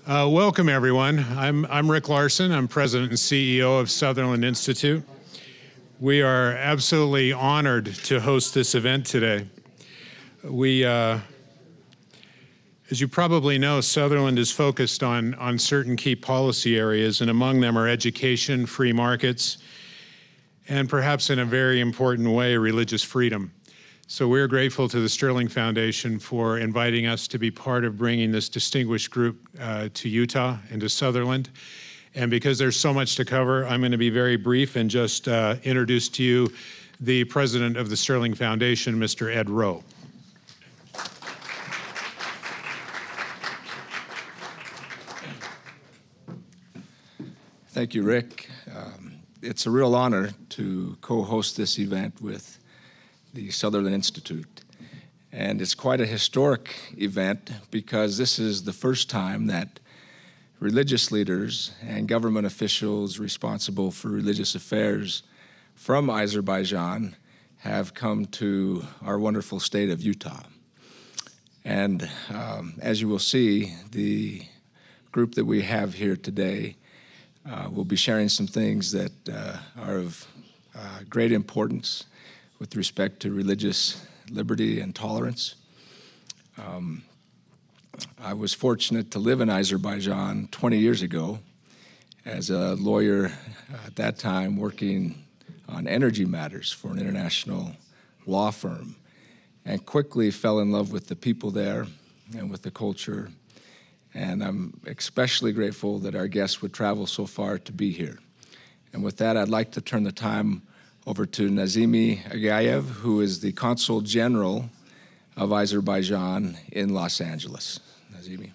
Welcome, everyone. I'm Rick Larson. I'm president and CEO of Sutherland Institute. We are absolutely honored to host this event today. As you probably know, Sutherland is focused on certain key policy areas, and among them are education, free markets, and perhaps in a very important way, religious freedom. So we're grateful to the Sterling Foundation for inviting us to be part of bringing this distinguished group to Utah and to Sutherland. And because there's so much to cover, I'm going to be very brief and just introduce to you the president of the Sterling Foundation, Mr. Ed Rowe. Thank you, Rick. It's a real honor to co-host this event with the Sutherland Institute. And it's quite a historic event because this is the first time that religious leaders and government officials responsible for religious affairs from Azerbaijan have come to our wonderful state of Utah. And as you will see, the group that we have here today will be sharing some things that are of great importance with respect to religious liberty and tolerance. I was fortunate to live in Azerbaijan 20 years ago as a lawyer at that time working on energy matters for an international law firm, and quickly fell in love with the people there and with the culture. And I'm especially grateful that our guests would travel so far to be here. And with that, I'd like to turn the time over to Nazimi Agayev, who is the Consul General of Azerbaijan in Los Angeles. Nazimi.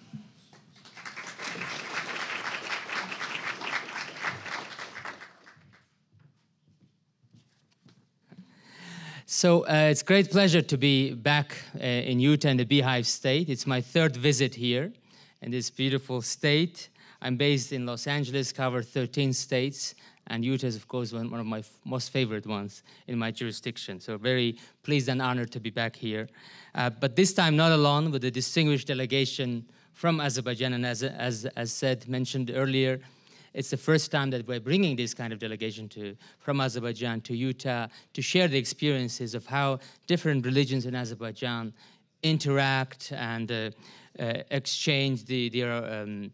So it's a great pleasure to be back in Utah in the Beehive State. It's my third visit here in this beautiful state. I'm based in Los Angeles, cover 13 states, and Utah is, of course, one of my most favorite ones in my jurisdiction. So very pleased and honored to be back here. But this time not alone, with a distinguished delegation from Azerbaijan. And as mentioned earlier, it's the first time that we're bringing this kind of delegation from Azerbaijan to Utah to share the experiences of how different religions in Azerbaijan interact and exchange their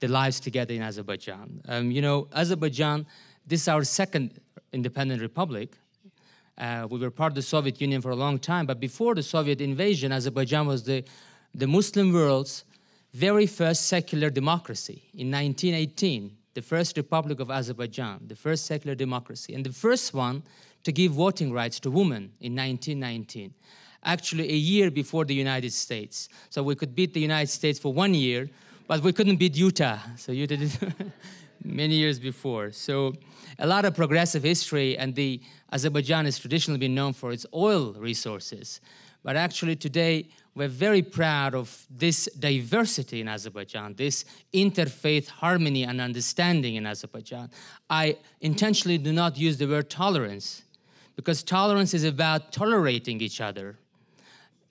lives together in Azerbaijan. You know, Azerbaijan, this is our second independent republic. We were part of the Soviet Union for a long time, but before the Soviet invasion, Azerbaijan was the Muslim world's very first secular democracy. In 1918, the first Republic of Azerbaijan, the first secular democracy, and the first one to give voting rights to women in 1919. Actually, a year before the United States. So we could beat the United States for 1 year, but we couldn't beat Utah. So Utah did many years before. So a lot of progressive history, and Azerbaijan has traditionally been known for its oil resources. But actually today, we're very proud of this diversity in Azerbaijan, this interfaith harmony and understanding in Azerbaijan. I intentionally do not use the word tolerance, because tolerance is about tolerating each other.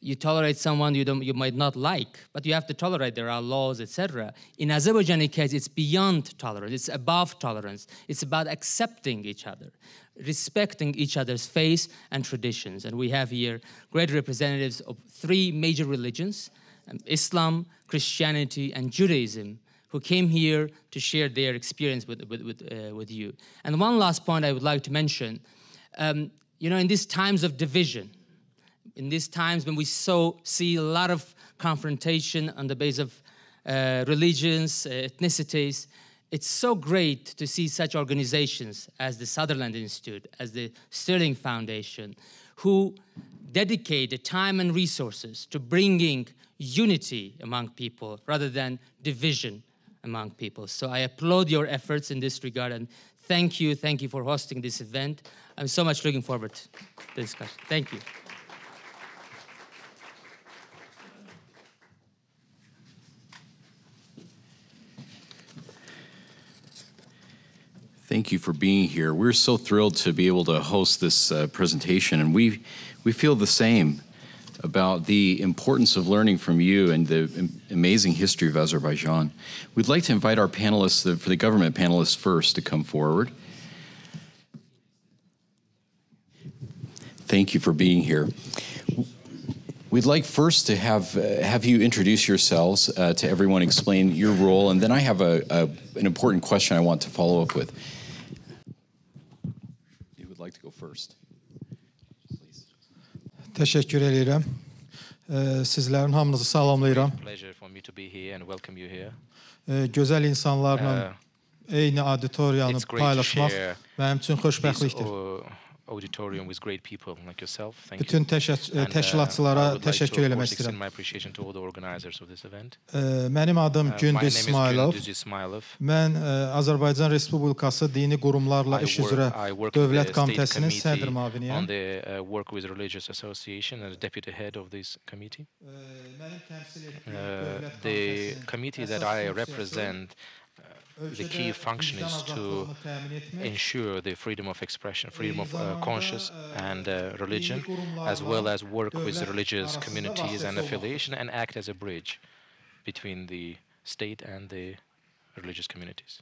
You tolerate someone you might not like, but you have to tolerate. There are laws, etc. In Azerbaijani case, it's beyond tolerance. It's above tolerance. It's about accepting each other, respecting each other's faith and traditions. And we have here great representatives of three major religions, Islam, Christianity, and Judaism, who came here to share their experience with you. And one last point I would like to mention, you know, in these times of division, in these times when we see a lot of confrontation on the basis of religions, ethnicities, it's so great to see such organizations as the Sutherland Institute, as the Sterling Foundation, who dedicate the time and resources to bringing unity among people rather than division among people. So I applaud your efforts in this regard, and thank you for hosting this event. I'm so much looking forward to the discussion. Thank you. Thank you for being here. We're so thrilled to be able to host this presentation, and we feel the same. about the importance of learning from you and the amazing history of Azerbaijan. We'd like to invite our panelists, for the government panelists first, to come forward. Thank you for being here. We'd like first to have you introduce yourselves to everyone, explain your role, and then I have an important question I want to follow up with. Who would like to go first? Please. Teşekkür ederim. Sizlerin hamınızı salamlayıram. Pleasure for me to be here and welcome you here. Gözəl insanlarla eyni auditoriyanı paylaşmaq mənim üçün xoşbəxtlikdir. Auditorium with great people like yourself. Thank Bütün you. təşkilatçılara təşəkkür eləmək istəyirəm. My appreciation to all the organizers of this event. Mənim adım Gündüz İsmailov. Mən Azərbaycan Respublikası Dini Qurumlarla İş üzrə Dövlət Komitəsinin sədr müaviniyəm. On the work with religious association and the deputy head of this committee. The committee that I represent, the key function is to ensure the freedom of expression, freedom of conscience and religion, as well as work with religious communities and affiliation and act as a bridge between the state and the religious communities.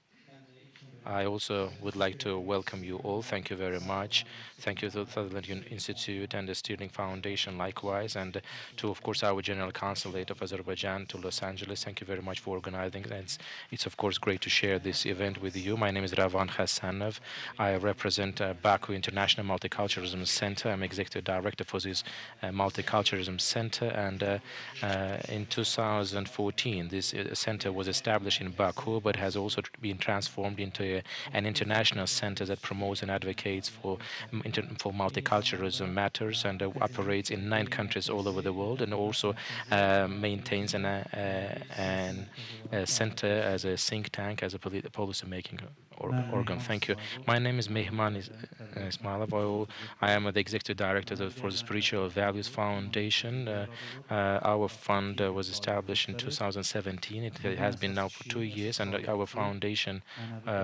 I also would like to welcome you all. Thank you very much. Thank you to the Sutherland Institute and the Stirling Foundation likewise, and to, of course, our General Consulate of Azerbaijan to Los Angeles. Thank you very much for organizing it. It's of course great to share this event with you. My name is Ravan Hassanov. I represent Baku International Multiculturalism Center. I'm Executive Director for this Multiculturalism Center, and in 2014 this center was established in Baku, but has also been transformed into an international center that promotes and advocates for multiculturalism matters, and operates in 9 countries all over the world, and also maintains a center as a think tank, as a policy-making organ. Thank you. My name is Mehman Ismailov. I am the Executive Director for the Spiritual Values Foundation. Our fund was established in 2017. It has been now for 2 years, and our foundation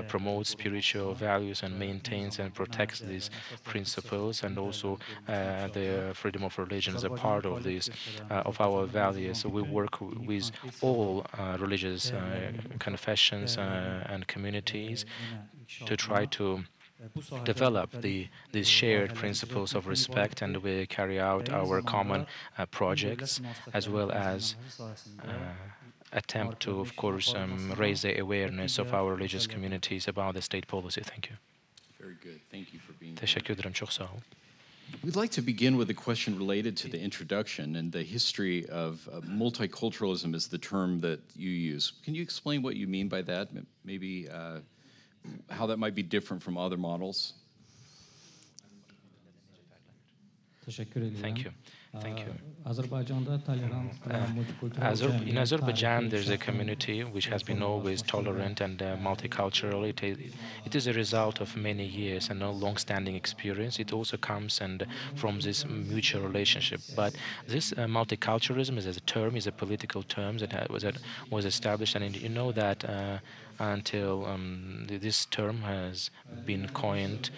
promotes spiritual values and maintains and protects these principles, and also the freedom of religion is a part of this, of our values. So we work with all religious confessions and communities to try to develop these shared principles of respect, and we carry out our common projects, as well as attempt to, of course, raise the awareness of our religious communities about the state policy. Thank you. Very good. Thank you for being Teşekkür ederim. Çok sağ ol. We'd like to begin with a question related to the introduction and the history of multiculturalism is the term that you use. Can you explain what you mean by that? Maybe how that might be different from other models? Thank you. Thank you. In Azerbaijan, there's a community which has been always tolerant and multicultural. It is a result of many years and a long-standing experience. It also comes from this mutual relationship. But this multiculturalism is a political term that was established, and you know that until this term has been coined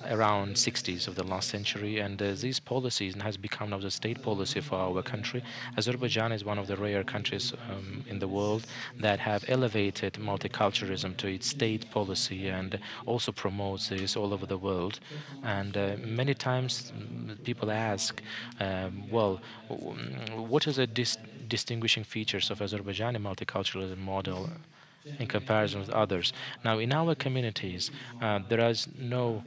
around 60s of the last century, and these policies has become now the state policy for our country. Azerbaijan is one of the rare countries in the world that have elevated multiculturalism to its state policy, and also promotes this all over the world. And many times people ask, well, what is the distinguishing features of Azerbaijani multiculturalism model in comparison with others? Now, in our communities, there is no.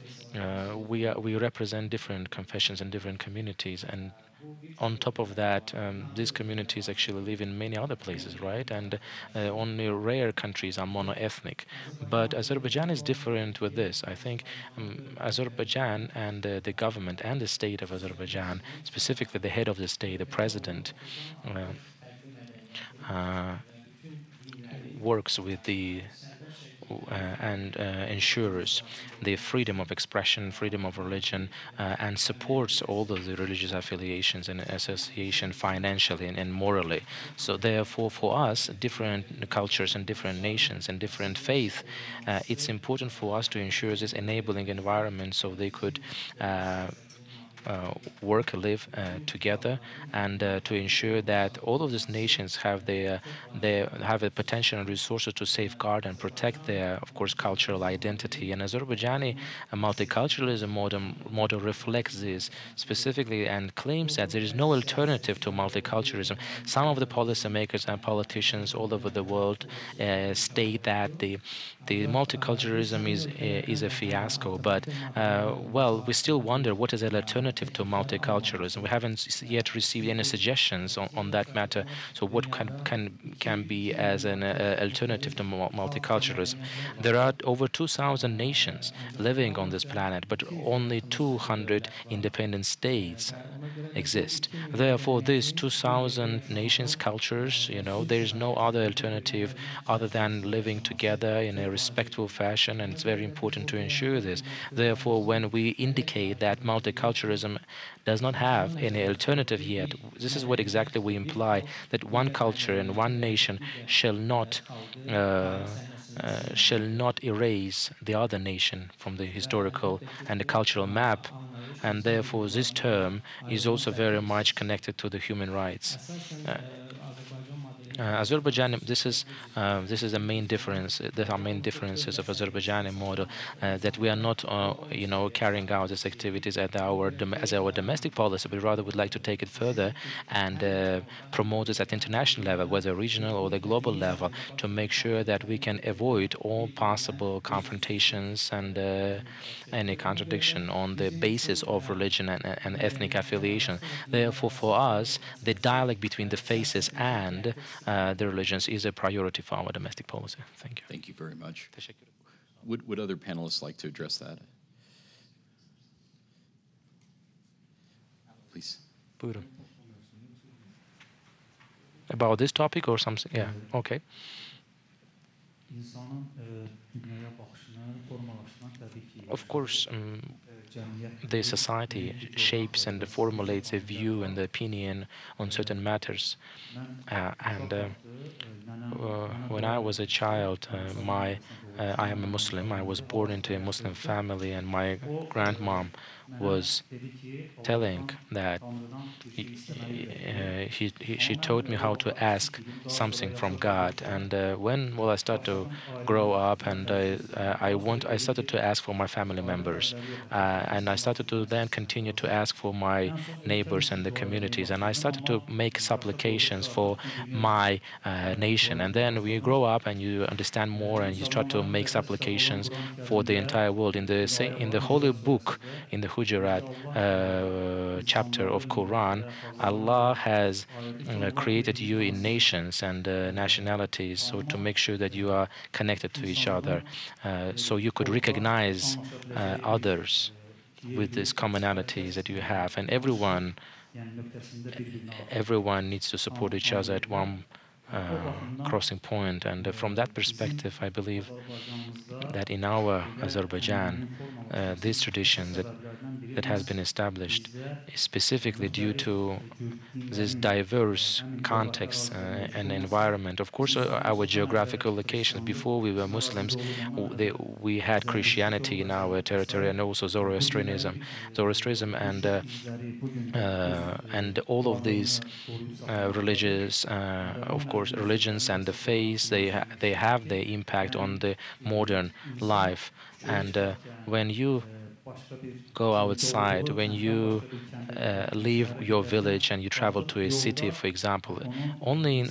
We represent different confessions and different communities, and on top of that, these communities actually live in many other places, right? And only rare countries are mono-ethnic. But Azerbaijan is different with this. I think Azerbaijan and the government and the state of Azerbaijan, specifically the head of the state, the president, works with the and ensures the freedom of expression, freedom of religion, and supports all of the religious affiliations and association financially and morally. So therefore, for us, different cultures and different nations and different faith, it's important for us to ensure this enabling environment so they could work, live together, and to ensure that all of these nations have they have a potential and resources to safeguard and protect their, of course, cultural identity. And Azerbaijani multiculturalism model reflects this specifically and claims that there is no alternative to multiculturalism. Some of the policymakers and politicians all over the world state that the multiculturalism is a fiasco, but well, we still wonder what is an alternative to multiculturalism. We haven't yet received any suggestions on that matter. So what can be as an alternative to multiculturalism? There are over 2,000 nations living on this planet, but only 200 independent states exist. Therefore, these 2,000 nations, cultures, there is no other alternative other than living together in a respectful fashion, and it's very important to ensure this. Therefore, when we indicate that multiculturalism does not have any alternative yet, this is what exactly we imply, that one culture and one nation shall not erase the other nation from the historical and the cultural map. And therefore, this term is also very much connected to the human rights. Azerbaijan, this is the main difference. There are main differences of Azerbaijani model, that we are not, carrying out these activities as our domestic policy, but rather would like to take it further and promote this at international level, whether regional or the global level, to make sure that we can avoid all possible confrontations and any contradiction on the basis of religion and ethnic affiliation. Therefore, for us, the dialogue between the faces and the religions is a priority for our domestic policy. Thank you. Thank you very much. Would other panelists like to address that? Please. About this topic or something? Yeah, okay. Of course, the society shapes and formulates a view and the opinion on certain matters. When I was a child, I am a Muslim. I was born into a Muslim family, and my grandmom was telling that she taught me how to ask something from God. And when I started to grow up, and I started to ask for my family members, and I started to then continue to ask for my neighbors and the communities, and I started to make supplications for my nation. And then we grow up and you understand more, and you start to make supplications for the entire world. In the holy book, in the Hujurat chapter of Quran, Allah has created you in nations and nationalities, so to make sure that you are connected to each other, so you could recognize others with these commonalities that you have, and everyone needs to support each other at one crossing point. And from that perspective, I believe that in our Azerbaijan, this tradition that has been established is specifically due to this diverse context and environment. Of course, our geographical locations. Before we were Muslims, we had Christianity in our territory, and also Zoroastrianism, and all of these religious, of course, religions and the faiths, they have their impact on the modern life. And when you go outside, when you leave your village and you travel to a city, for example, only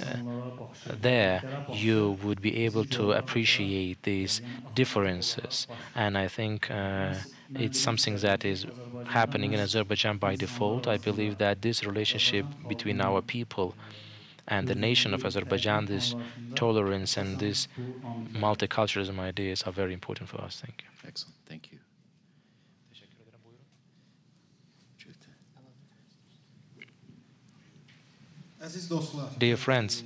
there you would be able to appreciate these differences. And I think it's something that is happening in Azerbaijan by default. I believe that this relationship between our people and the nation of Azerbaijan, this tolerance and this multiculturalism ideas are very important for us. Thank you. Excellent. Thank you. Dear friends,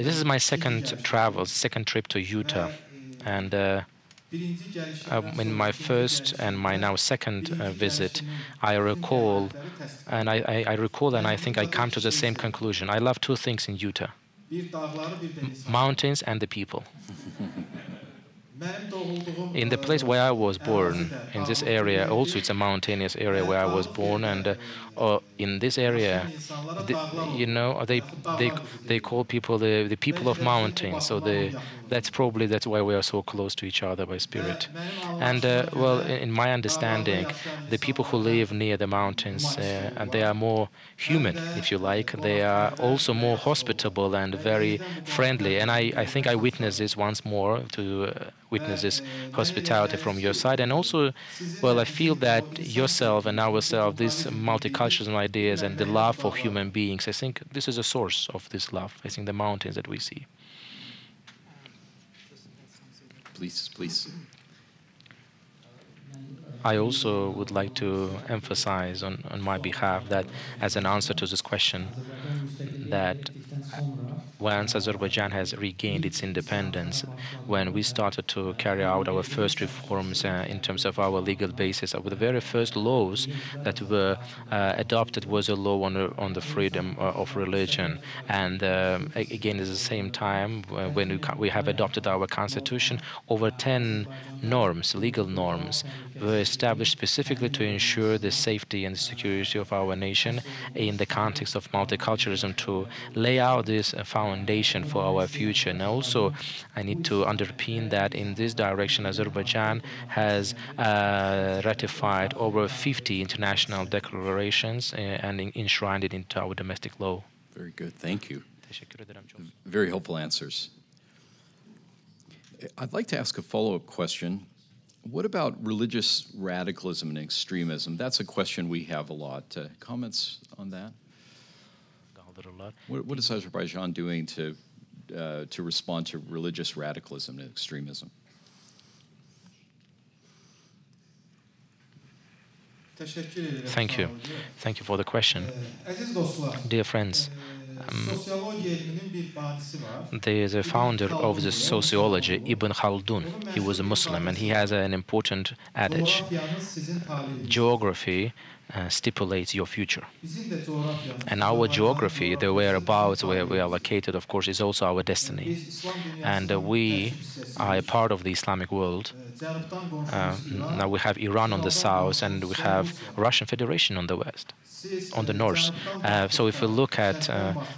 this is my second trip to Utah, and in my first and my now second visit, I recall, and I think I come to the same conclusion. I love two things in Utah: mountains and the people. In the place where I was born, in this area, also it's a mountainous area where I was born, and in this area, you know, they call people the people of mountains. So that's why we are so close to each other by spirit. And well, in my understanding, the people who live near the mountains, and they are more human, if you like. They are also more hospitable and very friendly. And I think I witnessed this once more, to witness this hospitality from your side. And also, well, I feel that yourself and ourselves, these multiculturalism ideas and the love for human beings, I think this is a source of this love. I think the mountains that we see. Please. I also would like to emphasize on my behalf that, as an answer to this question, that once Azerbaijan has regained its independence, when we started to carry out our first reforms in terms of our legal basis, the very first laws that were adopted was a law on the freedom of religion. And again, at the same time, when we have adopted our constitution, over 10 norms, legal norms, were established specifically to ensure the safety and security of our nation in the context of multiculturalism, to lay out this foundation for our future. And also, I need to underpin that in this direction, Azerbaijan has ratified over 50 international declarations and enshrined it into our domestic law. Very good. Thank you. Very helpful answers. I'd like to ask a follow-up question. What about religious radicalism and extremism? That's a question we have a lot. Comments on that? What is Azerbaijan doing to respond to religious radicalism and extremism? Thank you. Thank you for the question. Dear friends, there is a founder of the sociology, Ibn Khaldun. He was a Muslim, and he has an important adage: geography stipulates your future. And our geography, the whereabouts where we are located, of course, is also our destiny. And we are a part of the Islamic world. Now we have Iran on the south, and we have Russian Federation on the west, on the north. So if we look at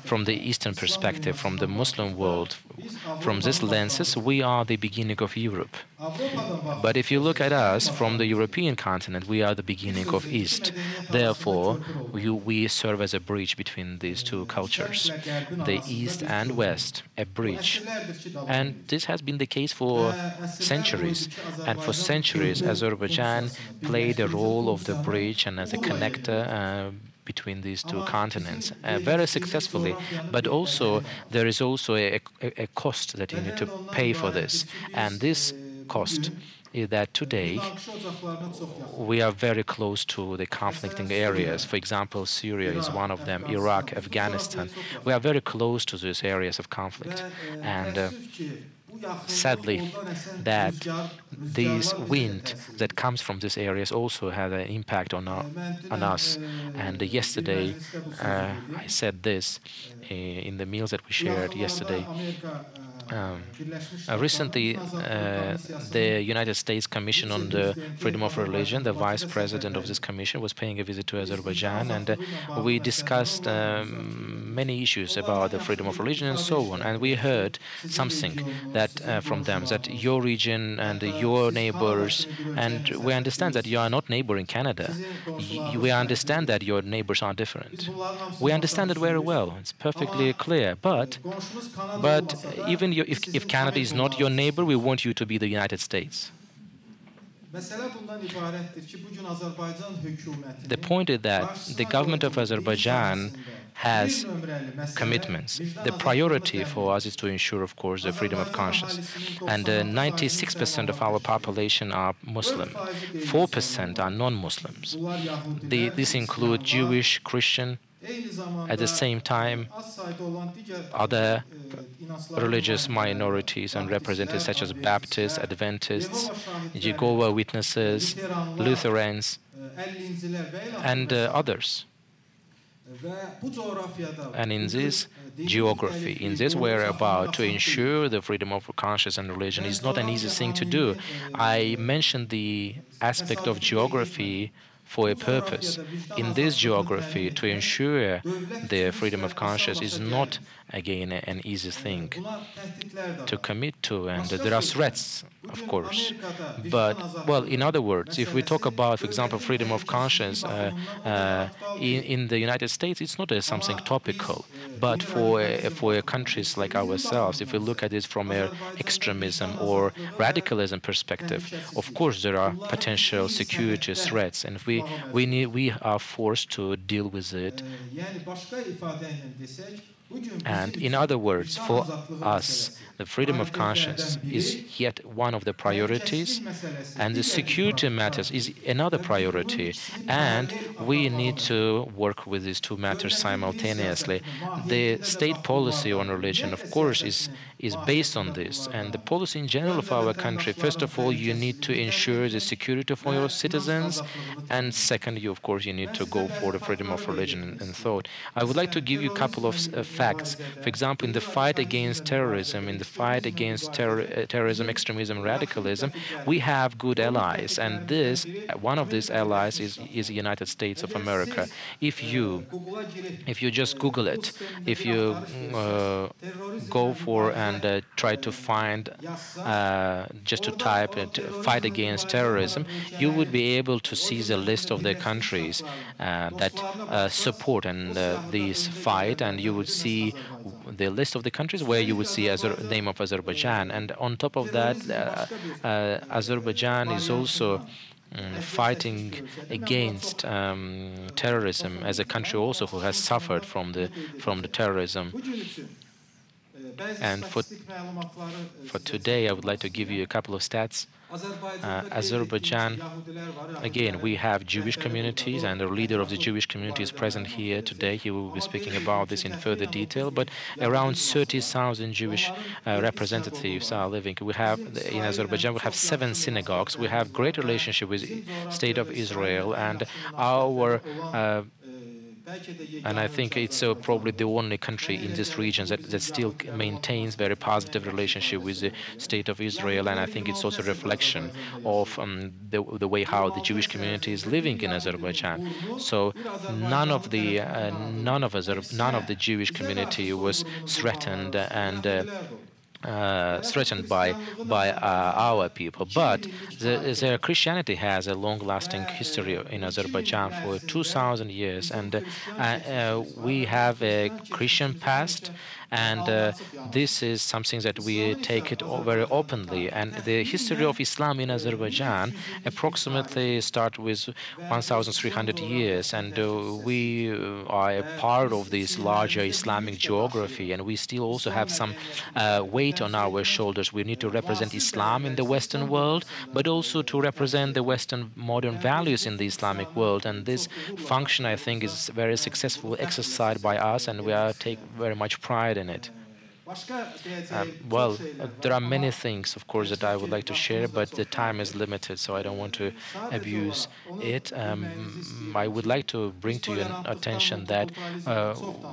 from the Eastern perspective, from the Muslim world, from these lenses, we are the beginning of Europe. But if you look at us from the European continent, we are the beginning of East. Therefore, we serve as a bridge between these two cultures, the East and West, a bridge. And this has been the case for centuries. And for centuries, Azerbaijan played a role of the bridge and as a connector between these two continents, very successfully. But also, there is also a cost that you need to pay for this. And this cost is that today we are very close to the conflicting areas. For example, Syria is one of them, Iraq, Afghanistan. We are very close to these areas of conflict. And sadly, that this wind that comes from these areas also had an impact on us. And yesterday, I said this in the meals that we shared yesterday. Recently, the United States Commission on the Freedom of Religion, the vice president of this commission, was paying a visit to Azerbaijan, and we discussed many issues about the freedom of religion and so on. And we heard something that from them, that your region and your neighbors, and we understand that you are not neighbor in Canada. We understand that your neighbors are different. We understand it very well. It's perfectly clear. But even if Canada is not your neighbor, we want you to be the United States. The point is that the government of Azerbaijan has commitments. The priority for us is to ensure, of course, the freedom of conscience. And 96% of our population are Muslim. 4% are non-Muslims. This includes Jewish, Christian, at the same time, other religious minorities and representatives such as Baptists, Adventists, Jehovah's Witnesses, Lutherans, and others. And in this geography, in this whereabout, to ensure the freedom of conscience and religion is not an easy thing to do. I mentioned the aspect of geography for a purpose. In this geography, to ensure the freedom of conscience is not, again, an easy thing to commit to, and there are threats, of course. But, well, in other words, if we talk about, for example, freedom of conscience in the United States, it's not something topical. But for countries like ourselves, if we look at it from an extremism or radicalism perspective, of course there are potential security threats, and we are forced to deal with it. And in other words, for us, the freedom of conscience is yet one of the priorities, and the security matters is another priority, and we need to work with these two matters simultaneously. The state policy on religion, of course, is based on this, and the policy in general of our country, first of all, you need to ensure the security for your citizens, and second, of course, you need to go for the freedom of religion and thought. I would like to give you a couple of facts. For example, in the fight against terrorism, in the fight against terrorism, extremism, radicalism, we have good allies, and one of these allies is the United States of America. If you just Google it, if you go for and try to find, just to type it, fight against terrorism, you would be able to see the list of the countries that support this fight, and you would see the list of the countries where you would see the name of Azerbaijan. And on top of that, Azerbaijan is also fighting against terrorism as a country also who has suffered from the terrorism. And for today, I would like to give you a couple of stats. Azerbaijan, again, we have Jewish communities, and the leader of the Jewish community is present here today. He will be speaking about this in further detail, but around 30,000 Jewish representatives are living. We have, in Azerbaijan, we have 7 synagogues. We have great relationship with the State of Israel, and I think it's probably the only country in this region that still maintains very positive relationship with the State of Israel, and I think it's also a reflection of the way how the Jewish community is living in Azerbaijan. So none of the Jewish community was threatened and threatened by our people, but the Christianity has a long-lasting history in Azerbaijan for 2,000 years, and we have a Christian past, and this is something that we take it very openly. And the history of Islam in Azerbaijan approximately starts with 1,300 years, and we are a part of this larger Islamic geography, and we still also have some weight on our shoulders. We need to represent Islam in the Western world, but also to represent the Western modern values in the Islamic world. And this function, I think, is very successful exercised by us, and we take very much pride in it. Well, there are many things, of course, that I would like to share, but the time is limited, so I don't want to abuse it. I would like to bring to your attention that,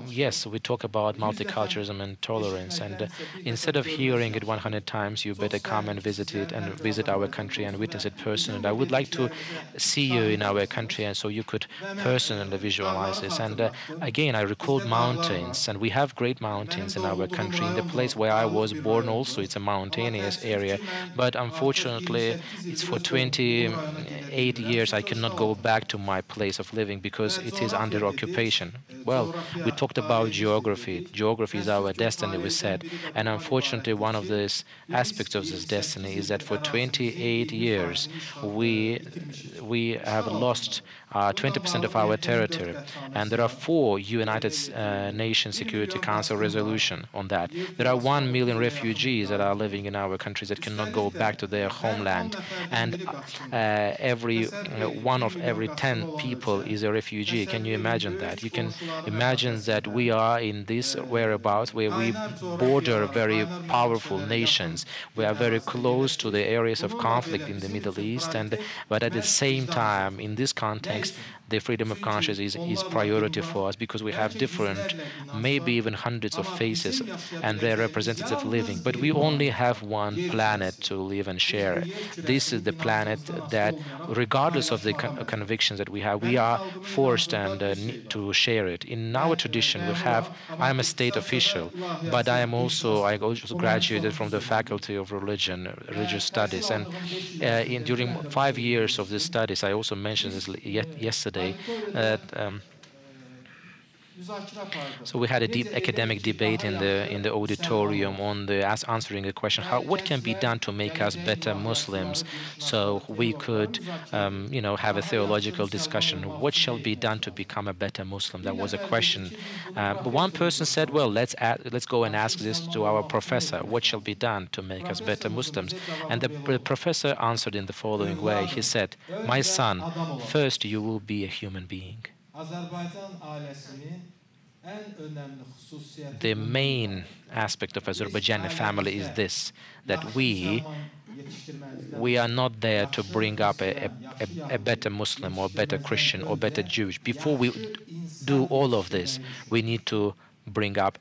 yes, we talk about multiculturalism and tolerance, and instead of hearing it 100 times, you better come and visit it, and visit our country and witness it personally. And I would like to see you in our country, and so you could personally visualize this. And again, I recalled mountains, and we have great mountains in our country. In the place where I was born also, it's a mountainous area, but unfortunately it's for 28 years I cannot go back to my place of living because it is under occupation. Well, we talked about geography. Geography is our destiny, we said, and unfortunately one of the aspects of this destiny is that for 28 years we have lost 20% of our territory, and there are 4 United Nations Security Council resolutions on that. There are 1 million refugees that are living in our countries that cannot go back to their homeland, and one of every 10 people is a refugee. Can you imagine that? You can imagine that we are in this whereabouts where we border very powerful nations. We are very close to the areas of conflict in the Middle East, but at the same time, in this context, the freedom of conscience is priority for us because we have different, maybe even hundreds of faces, and they're representative living. But we only have one planet to live and share. This is the planet that, regardless of the convictions that we have, we are forced and to share it. In our tradition, we have, I'm a state official, but I also graduated from the Faculty of Religious Studies, and during 5 years of the studies, I also mentioned this yesterday, that so we had a deep academic debate in the auditorium on answering the question, what can be done to make us better Muslims? So we could, have a theological discussion. What shall be done to become a better Muslim? That was a question. But one person said, well, let's go and ask this to our professor. What shall be done to make us better Muslims? And the professor answered in the following way. He said, my son, first you will be a human being. The main aspect of Azerbaijani family is this, that we are not there to bring up a better Muslim or better Christian or better Jewish. Before we do all of this, we need to bring up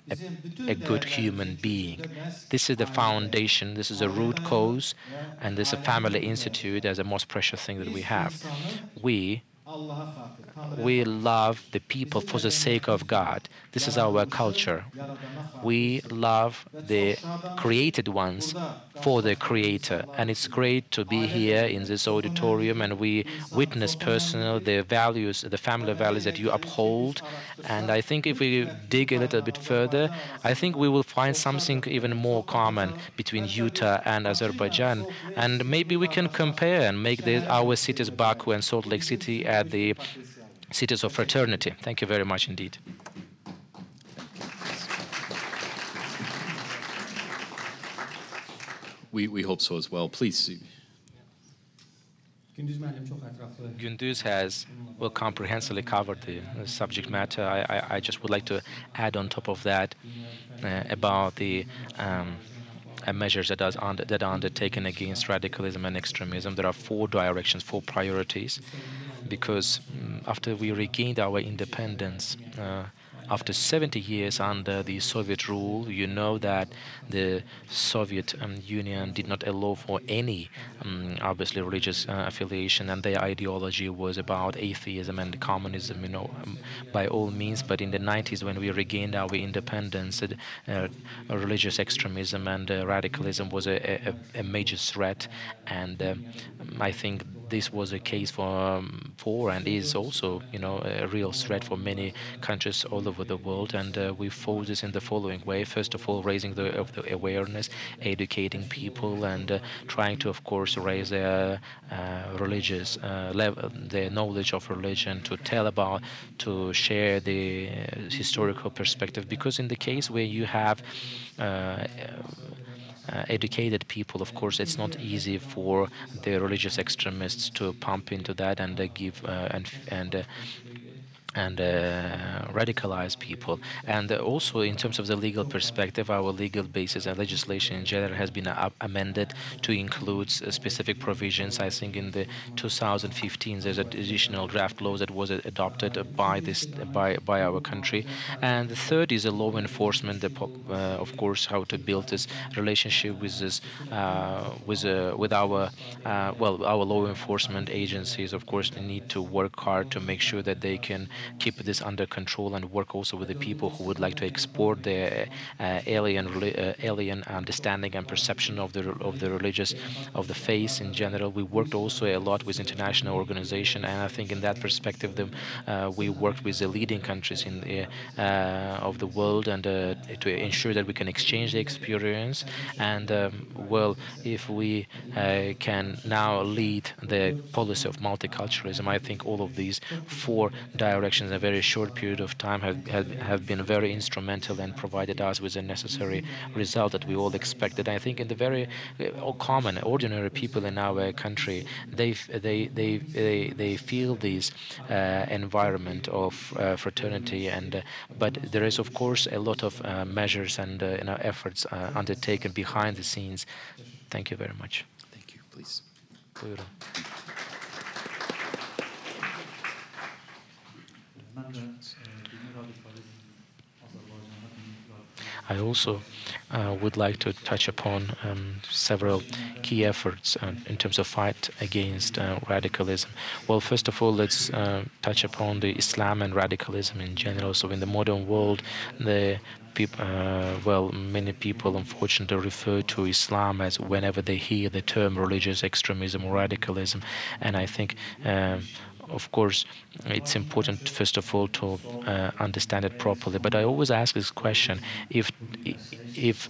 a good human being. This is the foundation, this is a root cause, and this is a family institute as the most precious thing that we have. We love the people for the sake of God. This is our culture. We love the created ones for the Creator. And it's great to be here in this auditorium, and we witness personally the values, the family values that you uphold. And I think if we dig a little bit further, I think we will find something even more common between Utah and Azerbaijan. And maybe we can compare and make our cities, Baku and Salt Lake City, at the cities of fraternity. Thank you very much indeed. We hope so as well. Please. Gündüz has comprehensively covered the subject matter. I just would like to add on top of that about the measures that are undertaken against radicalism and extremism. There are 4 directions, 4 priorities, because after we regained our independence, after 70 years under the Soviet rule, you know that the Soviet Union did not allow for any, obviously, religious affiliation, and their ideology was about atheism and communism, by all means. But in the 90s, when we regained our independence, religious extremism and radicalism was a major threat, and I think this was a case for and is also, a real threat for many countries all over the world. And we fought this in the following way: first of all, raising the awareness, educating people, and trying to, of course, raise their religious level, their knowledge of religion, to share the historical perspective. Because in the case where you have educated people, of course, it's not easy for the religious extremists to pump into that and give and radicalize people. And also, in terms of the legal perspective, our legal basis and legislation in general has been amended to include specific provisions. I think in the 2015 there's an additional draft law that was adopted by our country. And the third is a law enforcement, of course, how to build this relationship with this with our law enforcement agencies. Of course, they need to work hard to make sure that they can keep this under control and work also with the people who would like to export their alien understanding and perception of the faith in general. We worked also a lot with international organizations, and I think in that perspective, we worked with the leading countries of the world, and to ensure that we can exchange the experience. And if we can now lead the policy of multiculturalism, I think all of these 4 directions in a very short period of time have been very instrumental and provided us with the necessary result that we all expected. I think in the very common, ordinary people in our country, they feel this environment of fraternity, but there is, of course, a lot of measures and efforts undertaken behind the scenes. Thank you very much. Thank you. Please. Buyurun. I also would like to touch upon several key efforts in terms of fight against radicalism. Well, first of all, let's touch upon the Islam and radicalism in general. So in the modern world, many people unfortunately refer to Islam as whenever they hear the term religious extremism or radicalism. And I think of course, it's important, first of all, to understand it properly. But I always ask this question: if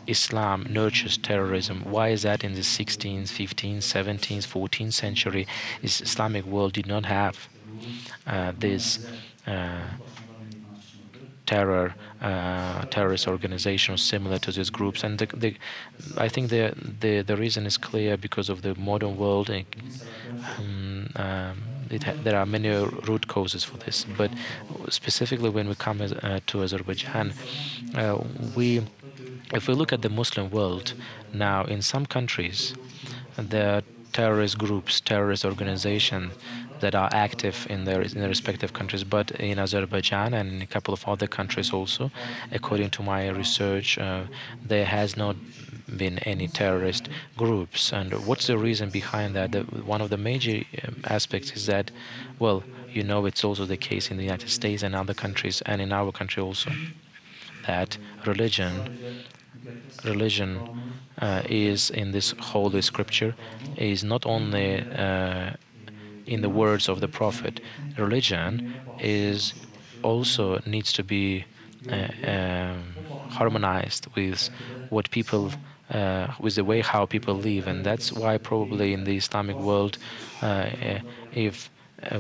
Islam nurtures terrorism, why is that in the 16th, 15th, 17th, 14th century, Islamic world did not have this terrorist organizations similar to these groups? And I think the reason is clear: because of the modern world. There are many root causes for this, but specifically when we come to Azerbaijan, if we look at the Muslim world now, in some countries, there are terrorist groups, terrorist organizations that are active in their respective countries, but in Azerbaijan and in a couple of other countries also, according to my research, there has not been any terrorist groups. And what's the reason behind that? One of the major aspects is that, well, you know, it's also the case in the United States and other countries, and in our country also, that religion is in this holy scripture, is not only in the words of the Prophet. Religion is also needs to be harmonized with what people, with the way how people live, and that's why probably in the Islamic world, if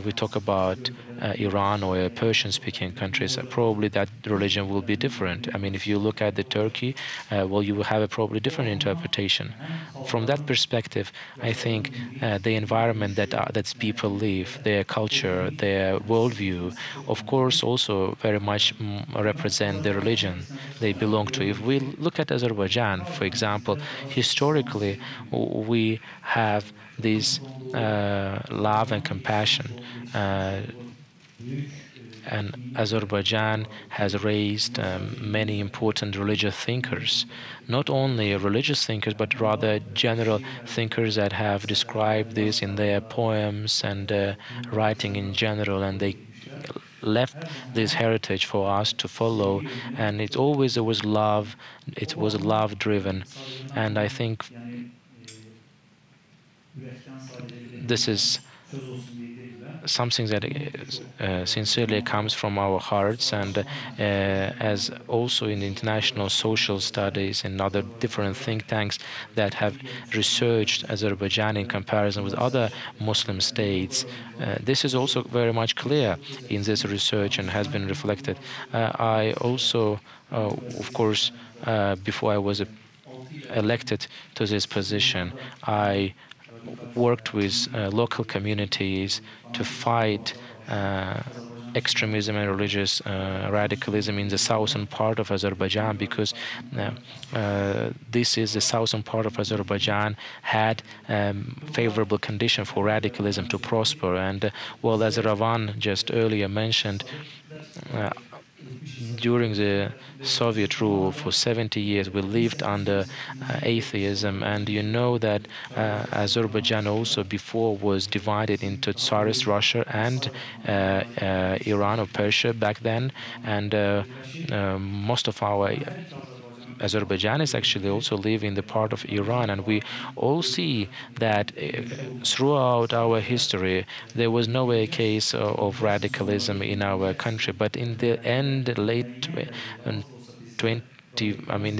we talk about Iran or Persian-speaking countries, probably that religion will be different. I mean, if you look at the Turkey, well, you will have a probably different interpretation. From that perspective, I think the environment that people live, their culture, their worldview, of course, also very much represent the religion they belong to. If we look at Azerbaijan, for example, historically, we have this love and compassion. And Azerbaijan has raised many important religious thinkers, not only religious thinkers, but rather general thinkers that have described this in their poems and writing in general, and they left this heritage for us to follow. And it was love, it was love driven, and I think this is something that sincerely comes from our hearts, and as also in international social studies and other different think tanks that have researched Azerbaijan in comparison with other Muslim states, this is also very much clear in this research and has been reflected. I also, of course, before I was elected to this position, I worked with local communities to fight extremism and religious radicalism in the southern part of Azerbaijan, because this is the southern part of Azerbaijan had favorable condition for radicalism to prosper. And well, as Ravan just earlier mentioned, during the Soviet rule for 70 years, we lived under atheism, and you know that Azerbaijan also before was divided into Tsarist Russia and Iran or Persia back then, and most of our Azerbaijanis actually also live in the part of Iran, and we all see that throughout our history there was no a case of radicalism in our country. But in the end, the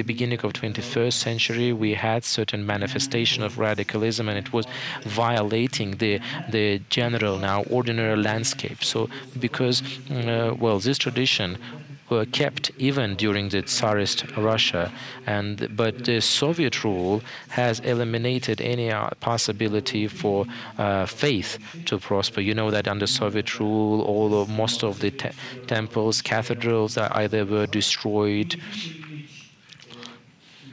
beginning of 21st century, we had certain manifestation of radicalism, and it was violating the general, now ordinary landscape. So because, well, this tradition were kept even during the Tsarist Russia, but the Soviet rule has eliminated any possibility for faith to prosper. You know that under Soviet rule, most of the temples, cathedrals either were destroyed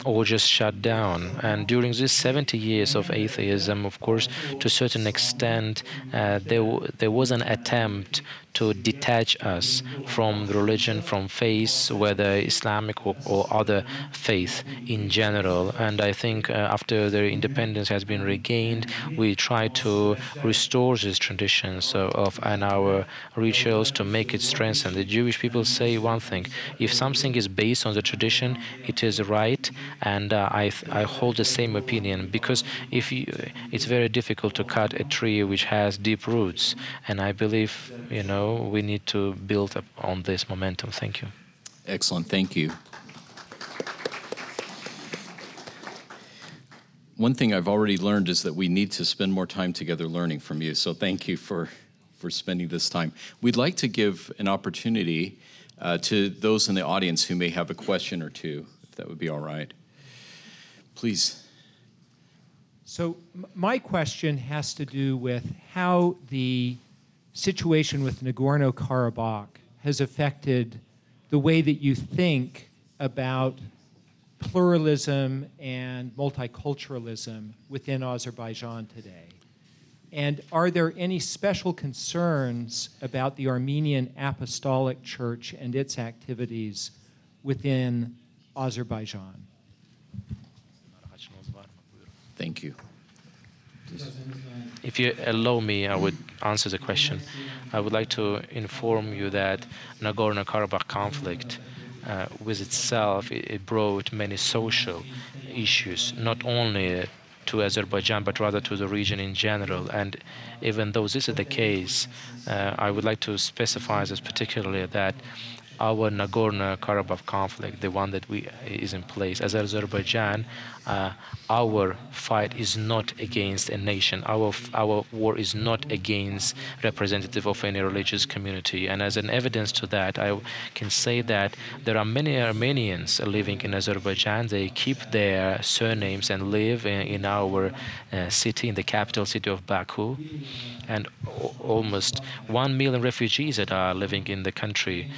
or just shut down. And during these 70 years of atheism, of course, to a certain extent, there was an attempt to detach us from religion, from faith, whether Islamic or other faith in general. And I think after their independence has been regained, we try to restore these traditions and our rituals to make it strengthen. The Jewish people say one thing: if something is based on the tradition, it is right, and I hold the same opinion, because it's very difficult to cut a tree which has deep roots, and I believe we need to build up on this momentum. Thank you. Excellent, thank you. One thing I've already learned is that we need to spend more time together learning from you, so thank you for spending this time. We'd like to give an opportunity to those in the audience who may have a question or two, if that would be all right. Please. So my question has to do with how the situation with Nagorno-Karabakh has affected the way that you think about pluralism and multiculturalism within Azerbaijan today. And are there any special concerns about the Armenian Apostolic Church and its activities within Azerbaijan? Thank you. If you allow me, I would answer the question. I would like to inform you that Nagorno-Karabakh conflict with itself, it brought many social issues, not only to Azerbaijan, but rather to the region in general. And even though this is the case, I would like to specify this particularly, that our Nagorno-Karabakh conflict, the one that is in place as Azerbaijan, our fight is not against a nation. Our war is not against representative of any religious community. And as an evidence to that, I can say that there are many Armenians living in Azerbaijan. They keep their surnames and live in our city, in the capital city of Baku. And almost 1 million refugees that are living in the country,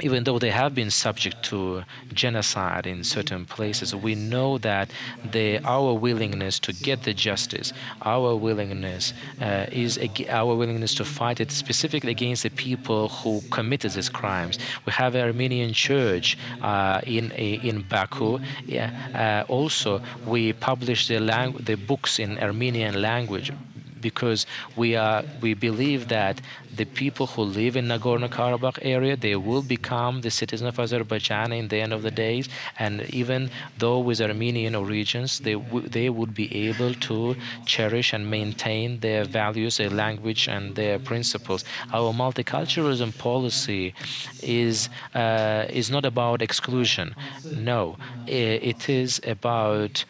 even though they have been subject to genocide in certain places, we know that our willingness to get the justice, our willingness to fight it specifically against the people who committed these crimes. We have an Armenian church in Baku. Also, we publish the books in Armenian language, because we believe that the people who live in Nagorno-Karabakh area, they will become the citizens of Azerbaijan in the end of the days, and even though with Armenian origins, they would be able to cherish and maintain their values, their language, and their principles. Our multiculturalism policy is not about exclusion. No, it is about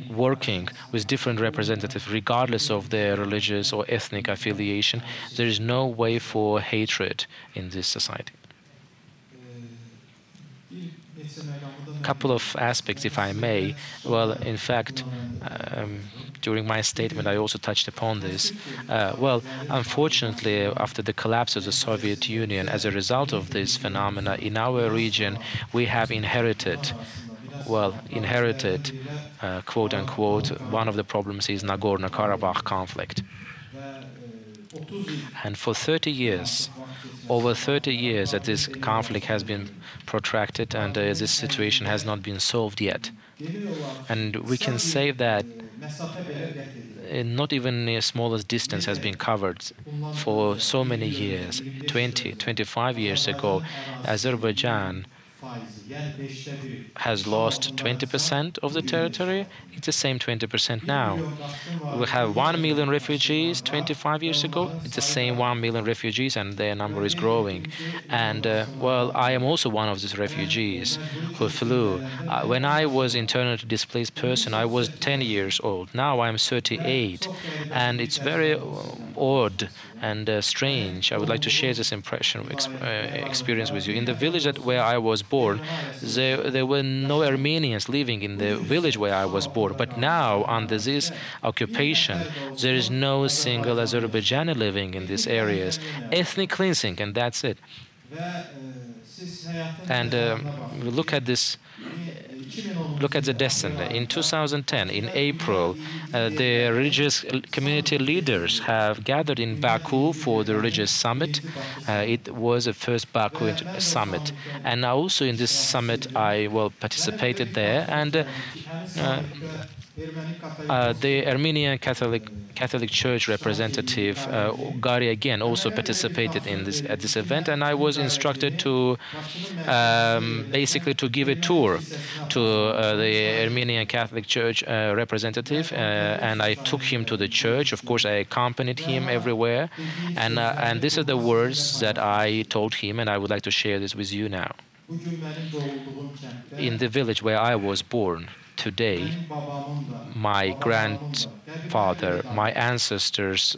working with different representatives, regardless of their religious or ethnic affiliation. There is no way for hatred in this society. A couple of aspects, if I may. Well, in fact, during my statement, I also touched upon this. Well, unfortunately, after the collapse of the Soviet Union, as a result of this phenomena, in our region, we have inherited, quote unquote, one of the problems is Nagorno-Karabakh conflict. And for 30 years, over 30 years that this conflict has been protracted, and this situation has not been solved yet. And we can say that not even the smallest distance has been covered for so many years. 20, 25 years ago, Azerbaijan has lost 20% of the territory. It's the same 20% now. We have 1 million refugees 25 years ago. It's the same 1 million refugees, and their number is growing. And, well, I am also one of these refugees who flew. When I was internally displaced person, I was 10 years old. Now I'm 38. And it's very odd and strange. I would like to share this experience with you. In the village where I was born, there were no Armenians living in the village where I was born. But now, under this occupation, there is no single Azerbaijani living in these areas. Ethnic cleansing, and that's it. And we look at this look at the destiny. In 2010, in April, the religious community leaders have gathered in Baku for the religious summit. It was the first Baku summit. And also in this summit, I participated there. And the Armenian Catholic Church representative, Gari, again also participated in at this event, and I was instructed to basically to give a tour to the Armenian Catholic Church representative, and I took him to the church. Of course, I accompanied him everywhere, and these are the words that I told him, and I would like to share this with you now. In the village where I was born, today, my grandfather, my ancestors,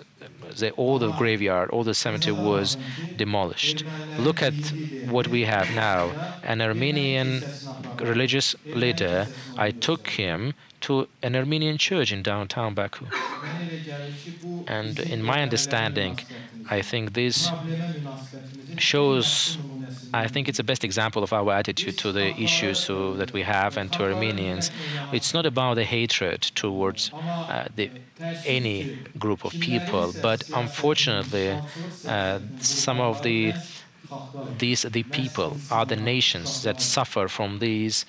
all the graveyard, all the cemetery was demolished. Look at what we have now. An Armenian religious leader, I took him to an Armenian church in downtown Baku. And in my understanding, I think this shows, I think it's the best example of our attitude to the issues that we have and to Armenians. It's not about the hatred towards any group of people, but unfortunately, some of the people are the nations that suffer from these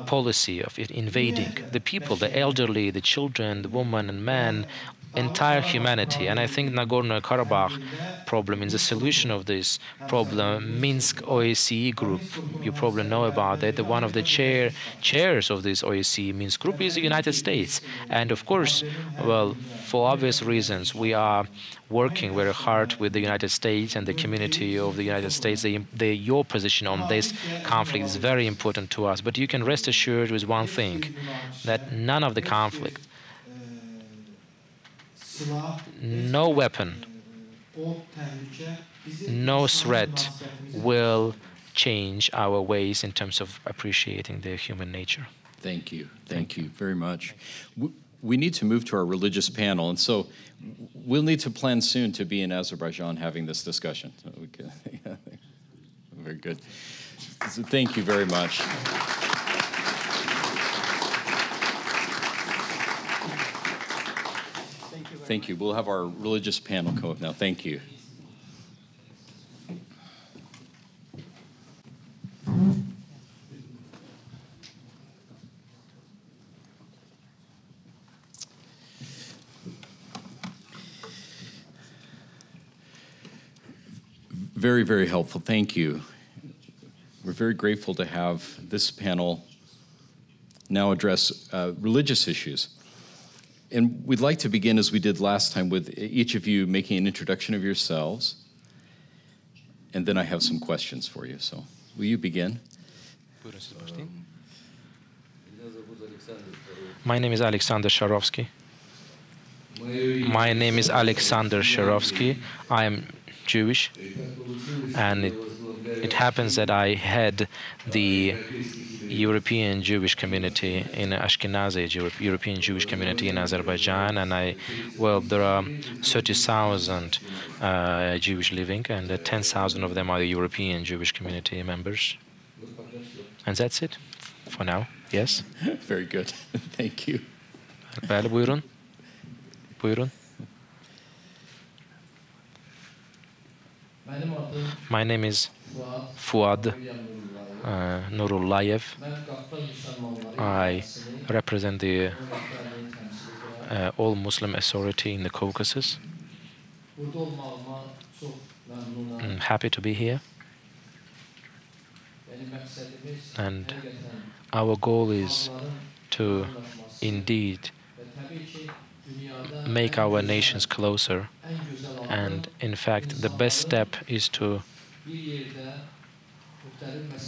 policy of invading the people, the elderly, the children, the women and men, entire humanity. And I think Nagorno-Karabakh problem, in the solution of this problem, Minsk OSCE group, you probably know about it, one of the chairs of this OSCE Minsk group is the United States. And of course, for obvious reasons, we are working very hard with the United States and the community of the United States. Your position on this conflict is very important to us. But you can rest assured with one thing, that none of the conflict, no weapon, no threat will change our ways in terms of appreciating the human nature. Thank you. Thank you very much. We need to move to our religious panel, and so we'll need to plan soon to be in Azerbaijan having this discussion. Very good. So thank you very much. Thank you. We'll have our religious panel come up now. Thank you. Very, very helpful. Thank you. We're very grateful to have this panel now address religious issues. And we'd like to begin, as we did last time, with each of you making an introduction of yourselves. And then I have some questions for you. So will you begin? My name is Alexander Sharovsky. My name is Alexander Sharovsky. I am Jewish, and it happens that I head the European Jewish community in Ashkenazi European Jewish community in Azerbaijan, and there are 30,000 Jewish living, and 10,000 of them are the European Jewish community members. And that's it for now. Yes. Very good. Thank you. Buyurun. Buyurun. My name is Fuad Nurullayev. I represent the All Muslim Authority in the Caucasus. I'm happy to be here. And our goal is to indeed make our nations closer. And in fact, the best step is to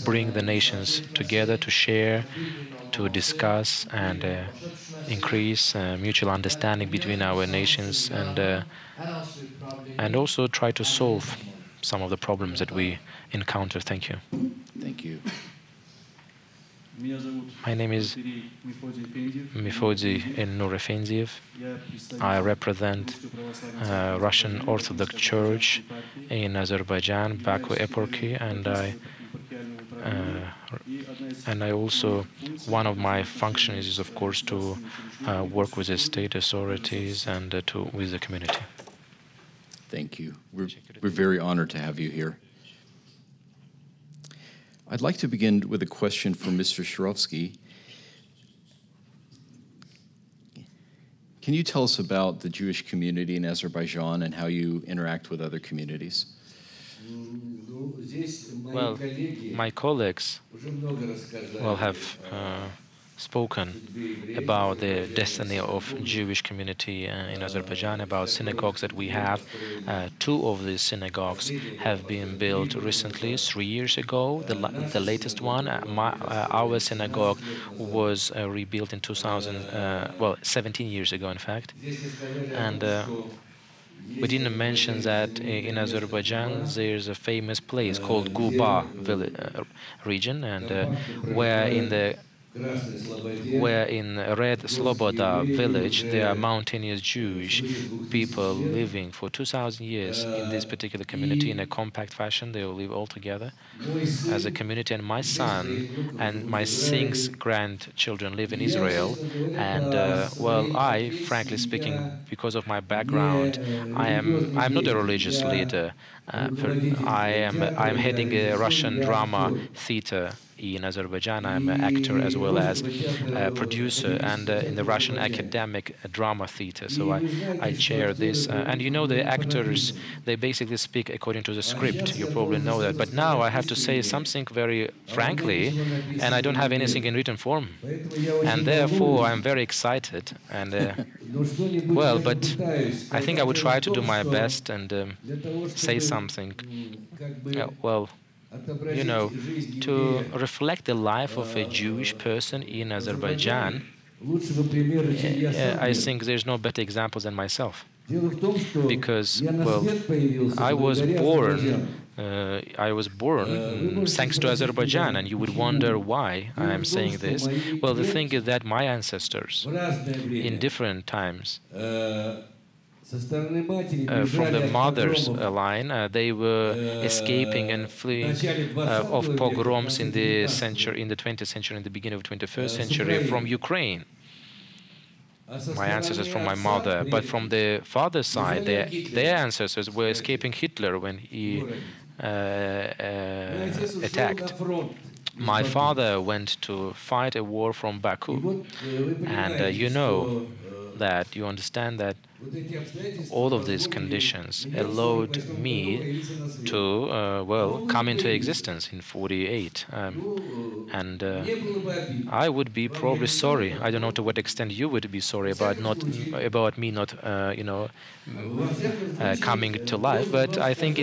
bring the nations together, to share, to discuss, and increase mutual understanding between our nations, and also try to solve some of the problems that we encounter. Thank you. Thank you. My name is Mifodzi Elnur Efendiev. I represent Russian Orthodox Church in Azerbaijan, Baku Eparchy, and I And I also, one of my functions is, of course, to work with the state authorities and with the community. Thank you. We're very honored to have you here. I'd like to begin with a question for Mr. Shirovsky. Can you tell us about the Jewish community in Azerbaijan and how you interact with other communities? Well, my colleagues have spoken about the destiny of Jewish community in Azerbaijan, about synagogues that we have. Two of these synagogues have been built recently, 3 years ago. The latest one, our synagogue, was rebuilt in 17 years ago, in fact. And we didn't mention that in Azerbaijan there's a famous place called Guba region, and where in Red Sloboda village there are mountainous Jewish people living for 2,000 years in this particular community in a compact fashion. They all live all together as a community, and my son and my 6 grandchildren live in Israel. And I, frankly speaking, because of my background, I'm not a religious leader. I'm heading a Russian drama theater in Azerbaijan. I'm an actor as well as a producer, and in the Russian academic drama theater. So I chair this. And you know, the actors, they basically speak according to the script. You probably know that. But now I have to say something very frankly, and I don't have anything in written form. And therefore, I'm very excited. And but I think I would try to do my best and say something. You know, to reflect the life of a Jewish person in Azerbaijan, I think there's no better example than myself. Because, I was born thanks to Azerbaijan, and you would wonder why I am saying this. Well, the thing is that my ancestors, in different times, from the mother's line, they were escaping and fleeing of pogroms in the 20th century, in the beginning of the 21st century, from Ukraine. My ancestors from my mother, but from the father's side, their ancestors were escaping Hitler when he attacked. My father went to fight a war from Baku, and you understand that all of these conditions allowed me to, come into existence in '48. And I would be probably sorry. I don't know to what extent you would be sorry about me not, coming to life. But I think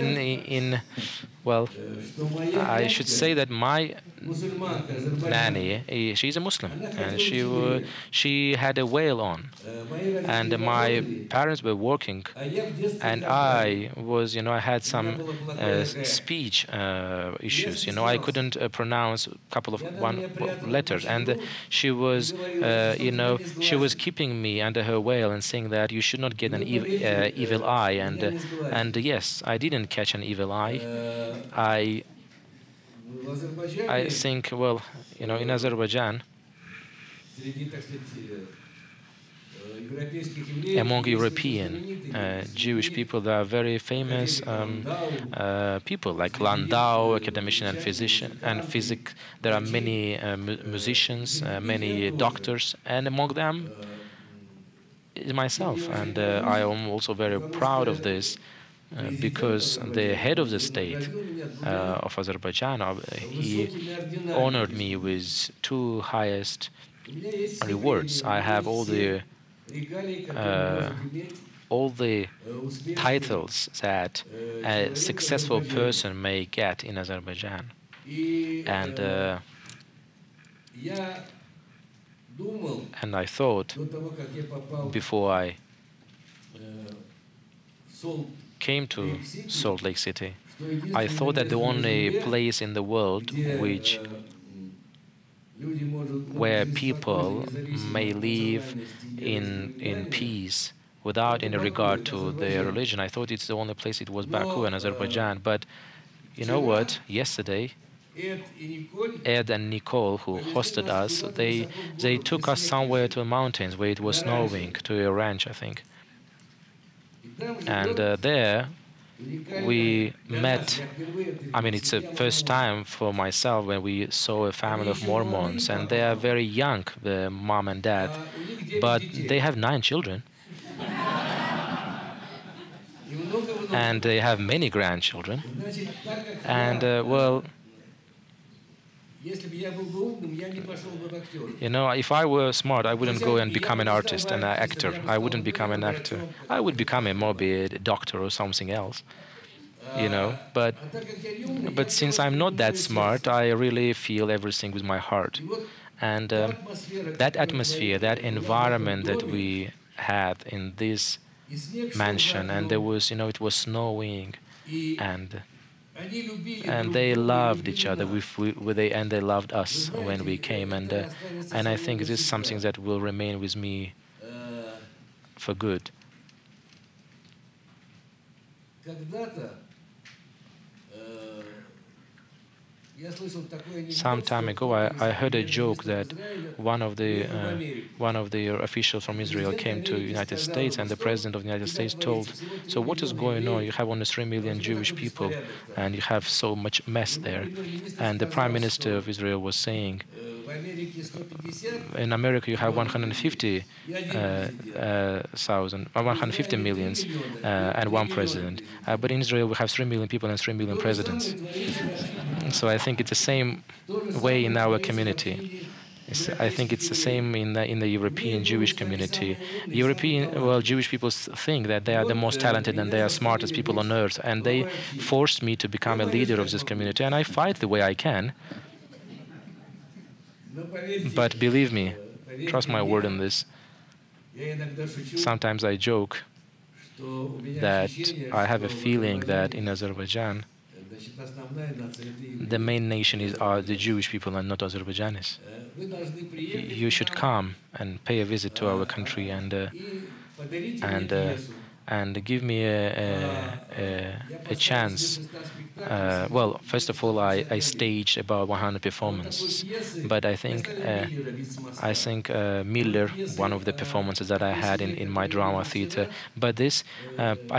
I should say that my nanny, she's a Muslim, and she had a veil on, and my parents were working, and I had some speech issues. I couldn't pronounce a couple of letters, and she was, she was keeping me under her veil and saying that you should not get an evil eye, and yes, I didn't catch an evil eye. I think, in Azerbaijan, among European Jewish people, there are very famous people like Landau, academician and physician, and there are many musicians, many doctors, and among them is myself. And I am also very proud of this. Because the head of the state of Azerbaijan, he honored me with 2 highest rewards. I have all the titles that a successful person may get in Azerbaijan, and I thought, before I came to Salt Lake City, I thought that the only place in the world where people may live in peace without any regard to their religion, I thought it's the only place it was Baku and Azerbaijan. But you know what? Yesterday, Ed and Nicole, who hosted us, they took us somewhere to the mountains where it was snowing, to a ranch, I think. And there we met. I mean, it's the first time for myself when we saw a family of Mormons, and they are very young, the mom and dad, but they have 9 children. And they have many grandchildren. And, well, you know, if I were smart, I wouldn't go and become an artist and an actor. I wouldn't become an actor. I would become maybe a doctor or something else, you know. But since I'm not that smart, I really feel everything with my heart. And that atmosphere, that environment that we had in this mansion, and there was, you know, it was snowing, and they loved each other, and they loved us when we came, and I think this is something that will remain with me for good. Some time ago, I heard a joke that one of the officials from Israel came to the United States, and the president of the United States told, "So what is going on? You have only 3 million Jewish people, and you have so much mess there." And the prime minister of Israel was saying, "In America, you have 150 millions and 1 president, but in Israel, we have 3 million people and 3 million presidents." So I think it's the same way in our community. I think it's the same in the European Jewish community. Jewish people think that they are the most talented and they are smartest people on earth, and they forced me to become a leader of this community, and I fight the way I can. But believe me, trust my word on this. Sometimes I joke that I have a feeling that in Azerbaijan, the main nation are the Jewish people and not Azerbaijanis. You should come and pay a visit to our country and give me a chance. Well, first of all, I staged about 100 performances, but I think Miller, one of the performances that I had in my drama theater. But this,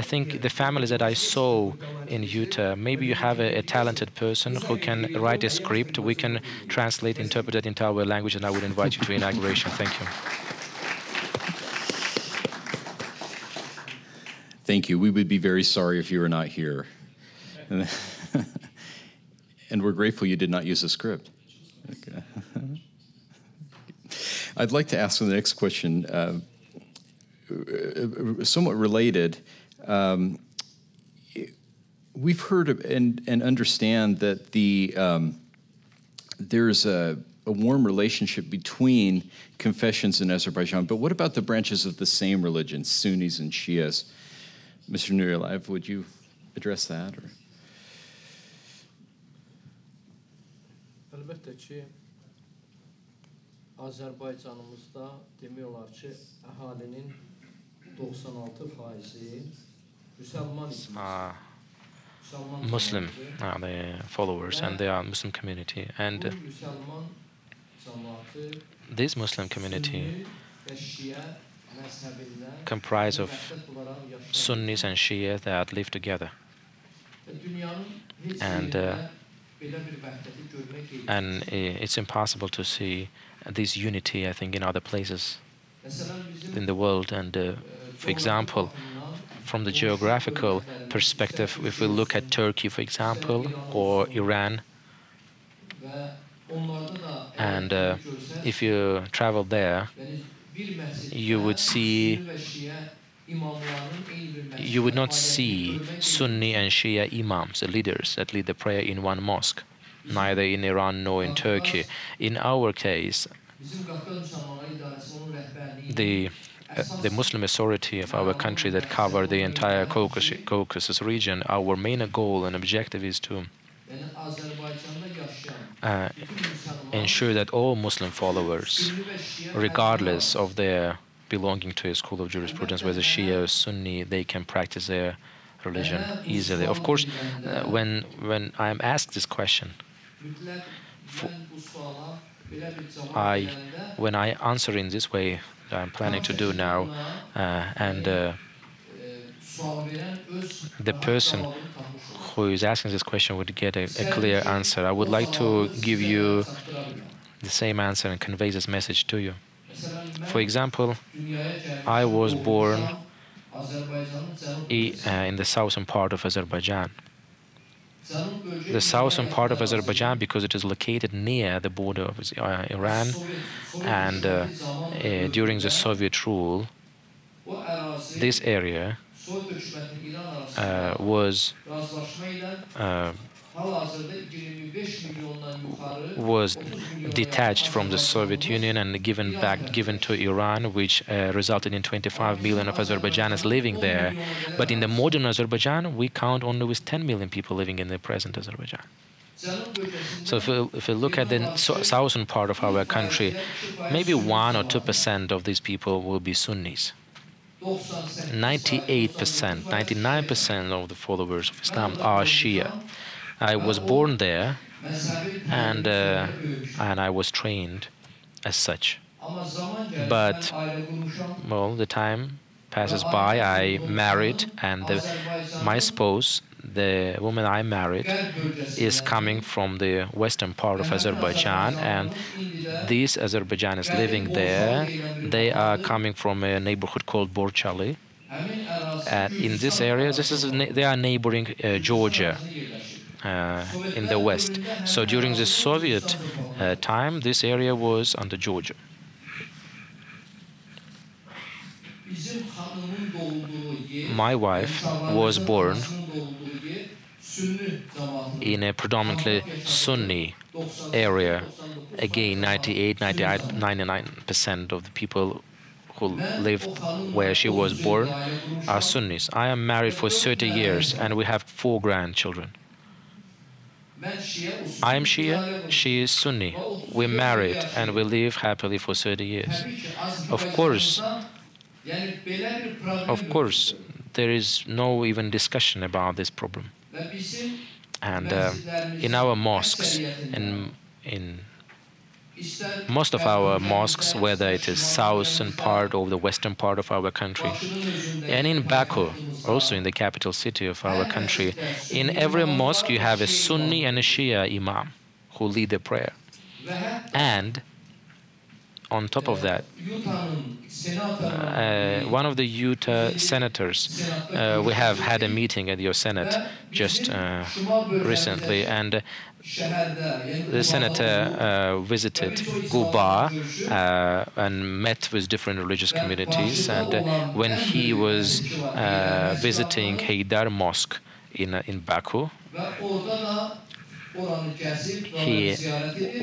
I think the families that I saw in Utah, maybe you have a talented person who can write a script. We can translate, interpret it into our language, and I would invite you to inauguration. Thank you. Thank you. We would be very sorry if you were not here. And we're grateful you did not use a script. Okay. I'd like to ask the next question, somewhat related. We've heard and understand that there's a warm relationship between confessions in Azerbaijan, but what about the branches of the same religion, Sunnis and Shias? Mr. Nurialiyev, would you address that? Or? Elbette ki Azərbaycanımızda demiyorlar ki, əhalinin 96%-i müsəlman Muslim are the followers, and they are Muslim community. And this Muslim community comprised of Sunnis and Shia that live together. And it's impossible to see this unity, I think, in other places in the world. And for example, from the geographical perspective, if we look at Turkey, for example, or Iran, and if you travel there, you would not see Sunni and Shia imams, the leaders that lead the prayer in one mosque, neither in Iran nor in Turkey. In our case, the Muslim authority of our country that cover the entire Caucasus region, our main goal and objective is to ensure that all Muslim followers, regardless of their belonging to a school of jurisprudence, whether Shia or Sunni, they can practice their religion easily. Of course, when I'm asked this question, When I answer in this way, I'm planning to do now, and the person who is asking this question would get a clear answer. I would like to give you the same answer and convey this message to you. For example, I was born in the southern part of Azerbaijan. The southern part of Azerbaijan, because it is located near the border of Iran, and during the Soviet rule, this area was detached from the Soviet Union and given to Iran, which resulted in 25 million of Azerbaijanis living there. But in the modern Azerbaijan, we count only with 10 million people living in the present Azerbaijan. So if we look at the southern part of our country, maybe 1 or 2% of these people will be Sunnis. 98%, 99% of the followers of Islam are Shia. I was born there, and I was trained as such. But, well, the time passes by, I married, and my spouse, the woman I married, is coming from the western part of Azerbaijan, and these Azerbaijanis living there, they are coming from a neighborhood called Borchali. In this area, they are neighboring Georgia. In the west. So during the Soviet time, this area was under Georgia. My wife was born in a predominantly Sunni area. Again, 99% of the people who lived where she was born are Sunnis. I am married for 30 years, and we have 4 grandchildren. I am Shia, she is Sunni. We married and we live happily for 30 years. Of course, there is no even discussion about this problem. And in our mosques, in most of our mosques, whether it is southern part or the western part of our country, and in Baku, also in the capital city of our country, in every mosque you have a Sunni and a Shia imam who lead the prayer. And on top of that, one of the Utah senators, we have had a meeting at your Senate just recently, and the senator visited Guba and met with different religious communities, and when he was visiting Haydar Mosque in Baku, he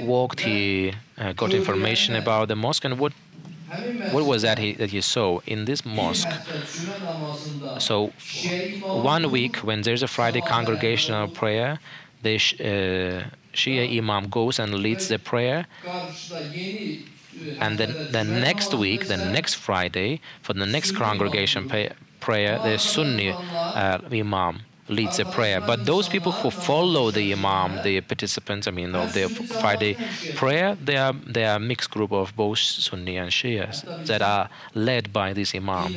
walked, he got information about the mosque, and what was that he saw in this mosque. So 1 week, when there's a Friday congregational prayer, the Shia imam goes and leads the prayer, and then the next week, the next Friday, for the next congregation prayer, the Sunni imam leads the prayer. But those people who follow the imam, the participants, of the Friday prayer, they are a mixed group of both Sunni and Shias that are led by this imam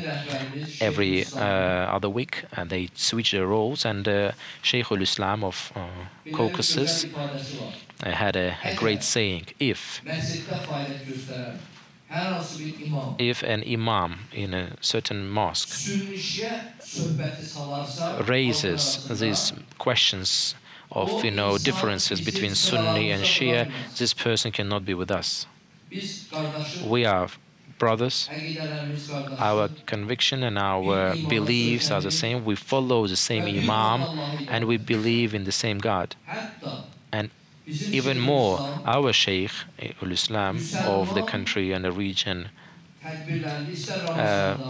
every other week, and they switch their roles. And Shaykh al-Islam of Caucasus had a great saying: if an imam in a certain mosque raises these questions of differences between Sunni and Shia, this person cannot be with us. We are brothers. Our conviction and our beliefs are the same. We follow the same imam, and we believe in the same God. And even more, our Shaykh al-Islam of the country and the region,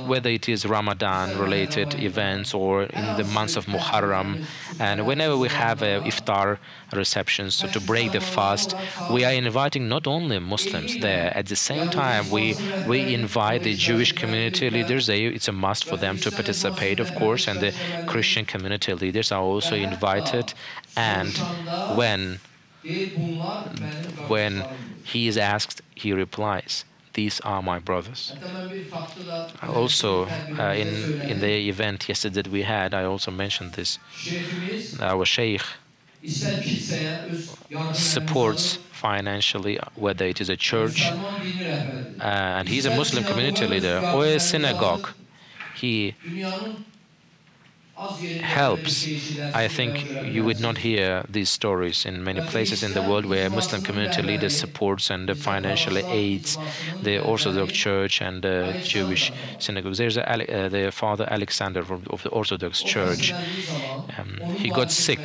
whether it is Ramadan-related events or in the months of Muharram, and whenever we have iftar receptions, so to break the fast, we are inviting not only Muslims there. At the same time, we invite the Jewish community leaders. It's a must for them to participate, of course, and the Christian community leaders are also invited. And when When he is asked, he replies, "These are my brothers." Also, in the event yesterday that we had, I also mentioned this. Our sheikh supports financially, whether it is a church, and he's a Muslim community leader, or a synagogue. He helps. I think you would not hear these stories in many places in the world where Muslim community leaders supports and financially aids the Orthodox Church and the Jewish synagogues. There's the Father Alexander of the Orthodox Church. He got sick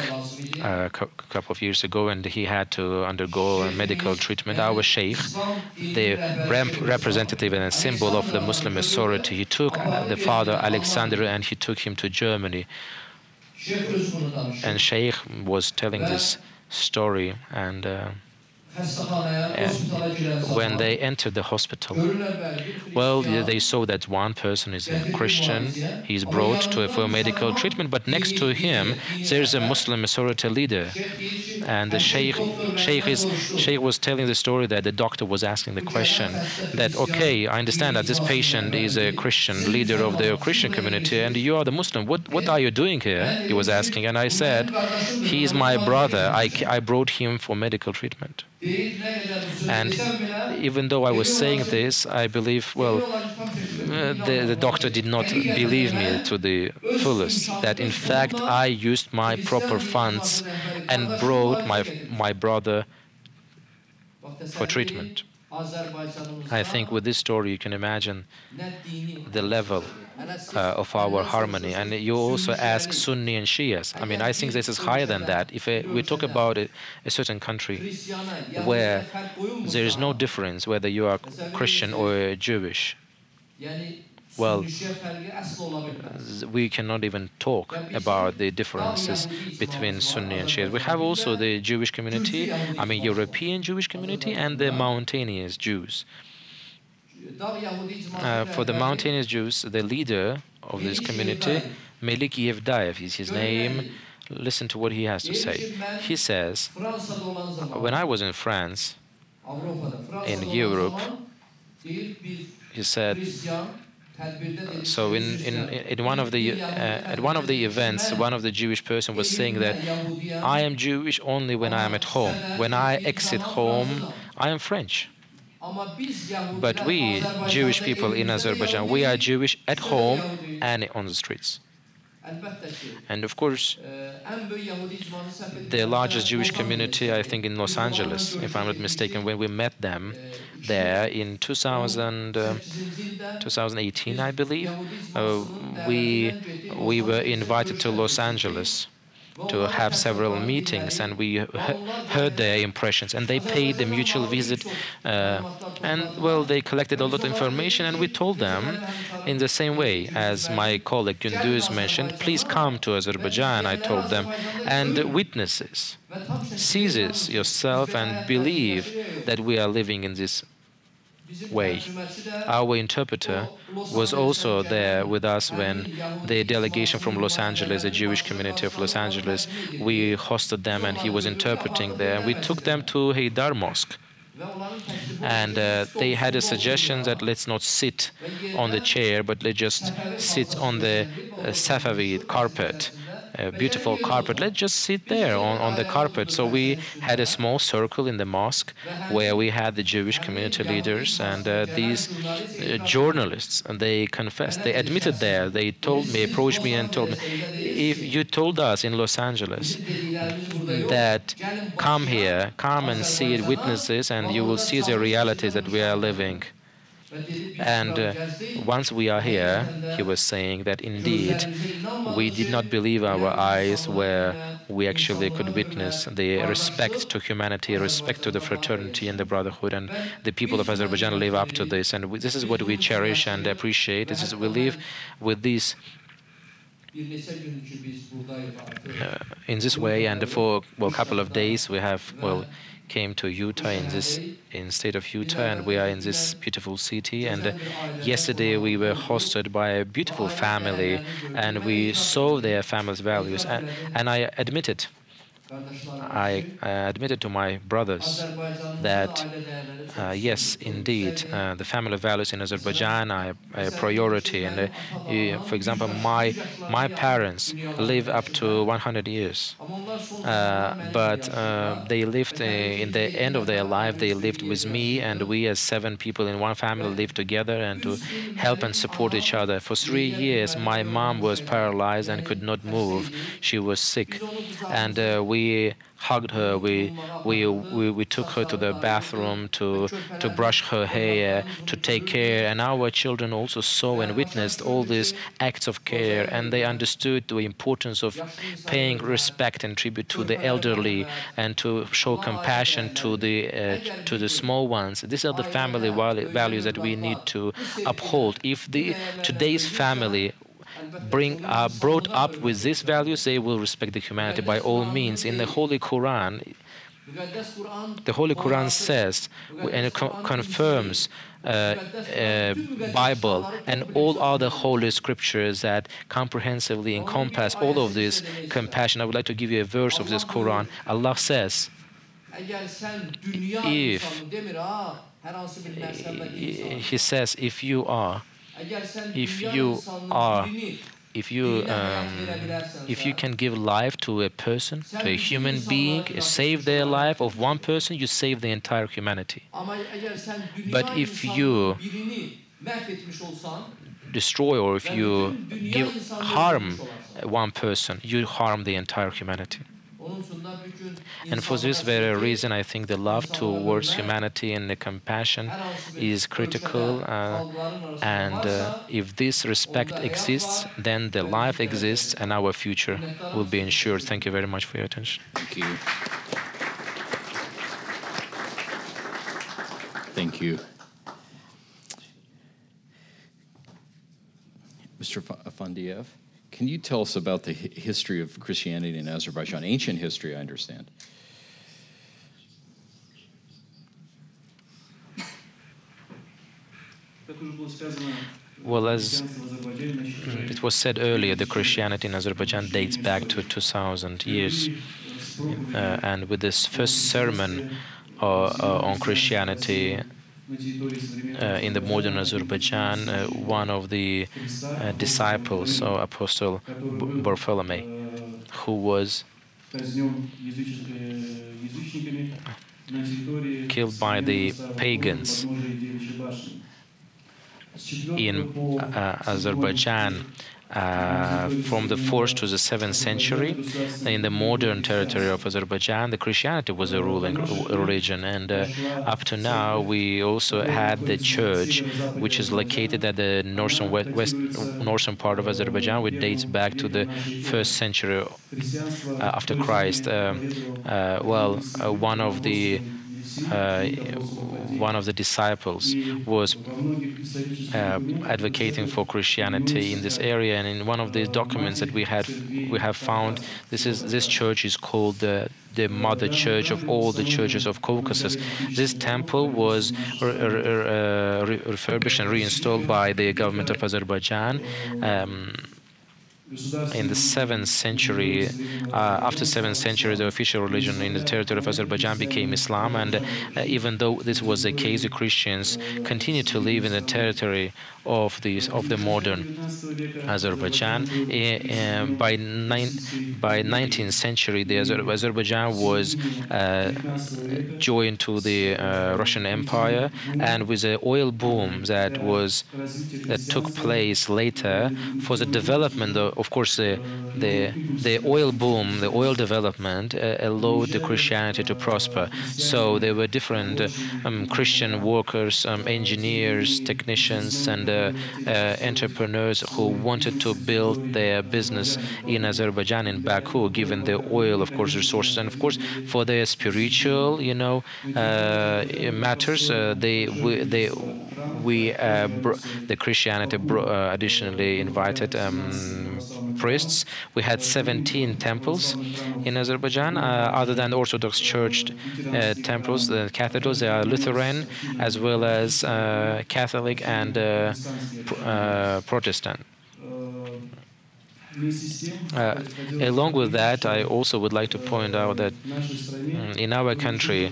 a couple of years ago, and he had to undergo a medical treatment. Our sheikh, the representative and a symbol of the Muslim authority, he took the Father Alexander and he took him to Germany. And sheikh was telling this story, and when they entered the hospital, well, they saw that one person is a Christian. He's brought for medical treatment, but next to him there's a Muslim authority leader. And the sheikh was telling the story that the doctor was asking the question that, okay, I understand that this patient is a Christian leader of the Christian community, and you are the Muslim. What are you doing here? He was asking, and I said, he's my brother. I brought him for medical treatment. And even though I was saying this, I believe, well, the doctor did not believe me to the fullest, that in fact I used my proper funds and brought my brother for treatment. I think with this story you can imagine the level of our harmony. And you also ask Sunni and Shias. I mean, I think this is higher than that. If we talk about a certain country where there is no difference whether you are Christian or Jewish, well, we cannot even talk about the differences between Sunni and Shia. We have also the Jewish community, I mean European Jewish community, and the mountainous Jews. For the mountainous Jews, the leader of this community, Melik Yevdayev is his name. Listen to what he has to say. He says, when I was in France, in Europe, he said, so in one of the at one of the events, one of the Jewish person was saying that I am Jewish only when I am at home. When I exit home, I am French. But we, Jewish people in Azerbaijan, we are Jewish at home and on the streets. And of course, the largest Jewish community, I think, in Los Angeles, if I'm not mistaken, when we met them there in 2018, I believe, we were invited to Los Angeles to have several meetings, and we heard their impressions, and they paid a mutual visit, and well, they collected a lot of information, and we told them in the same way as my colleague Gündüz mentioned, please come to Azerbaijan, I told them, and witness this, see this yourself and believe that we are living in this way. Our interpreter was also there with us when the delegation from Los Angeles, the Jewish community of Los Angeles, we hosted them and he was interpreting there. We took them to Haydar Mosque. And they had a suggestion that let's not sit on the chair, but let's just sit on the Safavid carpet. A beautiful carpet. Let's just sit there on the carpet. So we had a small circle in the mosque where we had the Jewish community leaders and these journalists, and they confessed, they admitted there, they told me, approached me and told me, if you told us in Los Angeles that come here, come and see it, witness this, and you will see the realities that we are living. And once we are here, he was saying that indeed we did not believe our eyes where we actually could witness the respect to humanity, respect to the fraternity and the brotherhood, and the people of Azerbaijan live up to this, and this is what we cherish and appreciate. This is, we live with these in this way, and for a couple of days we have came to Utah in state of Utah, and we are in this beautiful city. And yesterday we were hosted by a beautiful family, and we saw their family's values. And I admit it, I admitted to my brothers that yes, indeed, the family values in Azerbaijan are a priority. And for example, my parents live up to 100 years, but they lived in the end of their life. They lived with me, and we, as 7 people in one family, lived together and to help and support each other. For 3 years, my mom was paralyzed and could not move. She was sick, and we hugged her. We took her to the bathroom to brush her hair, to take care, and our children also saw and witnessed all these acts of care, and they understood the importance of paying respect and tribute to the elderly and to show compassion to the small ones. These are the family values that we need to uphold. If today's family brought up with these values, they will respect the humanity by all means. In the Holy Quran, says and it confirms Bible and all other holy scriptures that comprehensively encompass all of this compassion. I would like to give you a verse of this Quran. Allah says, He says, if you can give life to a person, to a human being, save their life of one person, you save the entire humanity. But if you destroy or if you harm one person, you harm the entire humanity. And for this very reason, I think the love towards humanity and the compassion is critical. And if this respect exists, then the life exists and our future will be ensured. Thank you very much for your attention. Thank you. Thank you. Mr. Afandiev, can you tell us about the history of Christianity in Azerbaijan? Ancient history, I understand. Well, as it was said earlier, the Christianity in Azerbaijan dates back to 2,000 years. And with this first sermon on Christianity in the modern Azerbaijan, one of the disciples, or Apostle Bartholomew, who was killed by the pagans in Azerbaijan from the 4th to the 7th century. In the modern territory of Azerbaijan, the Christianity was a ruling religion, and up to now we also had the church, which is located at the northern part of Azerbaijan, which dates back to the 1st century after Christ. One of the disciples was advocating for Christianity in this area, and in one of the documents that we have found, this church is called the Mother Church of all the churches of Caucasus. This temple was refurbished and reinstalled by the government of Azerbaijan. In the 7th century, after 7th century, the official religion in the territory of Azerbaijan became Islam, and even though this was the case, the Christians continued to live in the territory of the modern Azerbaijan. By 19th century, the Azerbaijan was joined to the Russian Empire, and with the oil boom that took place later, for the development of course, the oil boom, the oil development allowed the Christianity to prosper. So there were different Christian workers, engineers, technicians, and entrepreneurs who wanted to build their business in Azerbaijan, in Baku, given the oil, of course, resources, and of course for their spiritual, matters. The Christianity additionally invited priests. We had 17 temples in Azerbaijan, other than the Orthodox Church temples, the cathedrals. They are Lutheran as well as Catholic and Protestant. Along with that, I also would like to point out that in our country,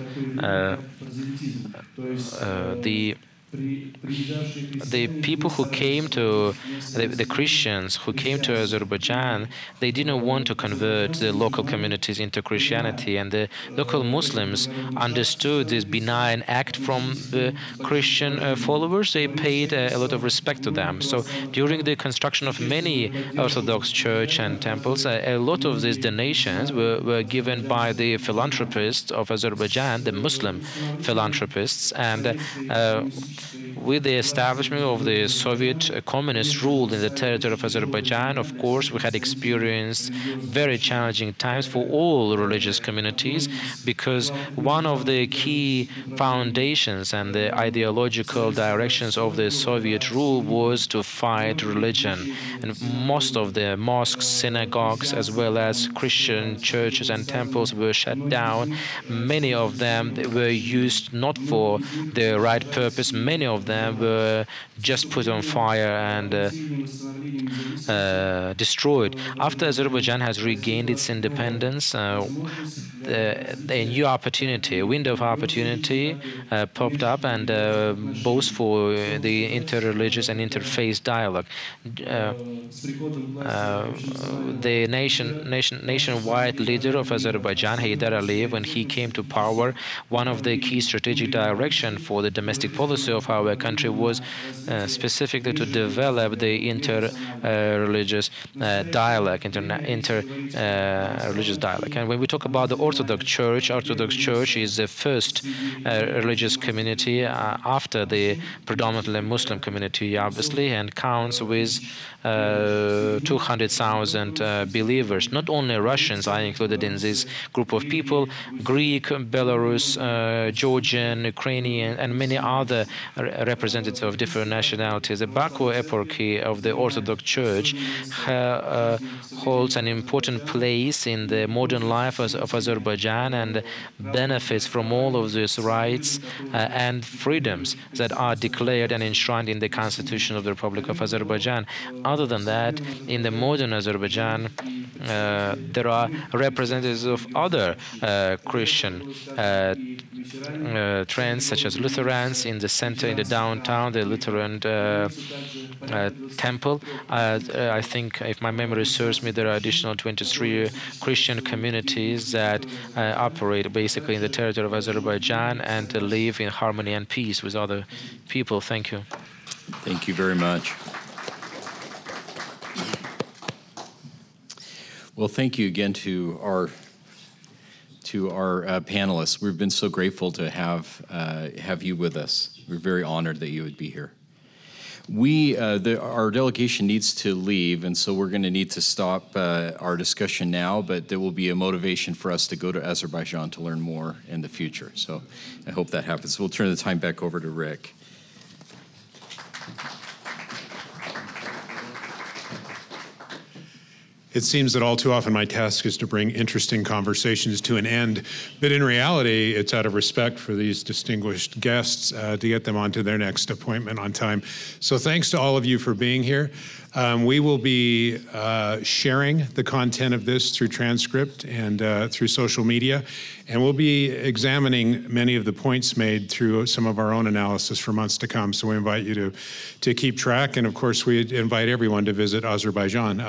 the people who came to, the Christians who came to Azerbaijan, they didn't want to convert the local communities into Christianity, and the local Muslims understood this benign act from the Christian followers. They paid a lot of respect to them. So during the construction of many Orthodox church and temples, a lot of these donations were given by the philanthropists of Azerbaijan, the Muslim philanthropists, and with the establishment of the Soviet communist rule in the territory of Azerbaijan, of course, we had experienced very challenging times for all religious communities, because one of the key foundations and the ideological directions of the Soviet rule was to fight religion. And most of the mosques, synagogues, as well as Christian churches and temples were shut down. Many of them were used not for the right purpose. Many of them were just put on fire and destroyed. After Azerbaijan has regained its independence, a new opportunity, a window of opportunity popped up, and both for the interreligious and interfaith dialogue. The nationwide leader of Azerbaijan, Haydar Aliyev, when he came to power, one of the key strategic direction for the domestic policy of our country was specifically to develop the inter-religious dialogue, inter-religious dialogue. And when we talk about the Orthodox Church is the first religious community after the predominantly Muslim community, obviously, and counts with 200,000 believers. Not only Russians are included in this group of people, Greek, Belarus, Georgian, Ukrainian, and many other representatives of different nationalities. The Baku eparchy of the Orthodox Church holds an important place in the modern life of Azerbaijan and benefits from all of these rights and freedoms that are declared and enshrined in the Constitution of the Republic of Azerbaijan. Other than that, in the modern Azerbaijan, there are representatives of other Christian trends, such as Lutherans in the center, in the downtown, the Lutheran temple. I think, if my memory serves me, there are additional 23 Christian communities that operate basically in the territory of Azerbaijan and live in harmony and peace with other people. Thank you. Thank you very much. Well, thank you again to our panelists. We've been so grateful to have you with us. We're very honored that you would be here. Our delegation needs to leave, and so we're going to need to stop our discussion now, but there will be a motivation for us to go to Azerbaijan to learn more in the future. So I hope that happens. We'll turn the time back over to Rick. It seems that all too often my task is to bring interesting conversations to an end, but in reality, it's out of respect for these distinguished guests to get them onto their next appointment on time. So thanks to all of you for being here. We will be sharing the content of this through transcript and through social media, and we'll be examining many of the points made through some of our own analysis for months to come. So we invite you to keep track, and of course we invite everyone to visit Azerbaijan.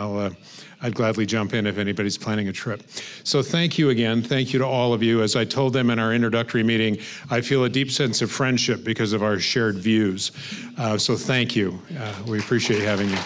I'd gladly jump in if anybody's planning a trip. So thank you again. Thank you to all of you. As I told them in our introductory meeting, I feel a deep sense of friendship because of our shared views. So thank you. We appreciate having you.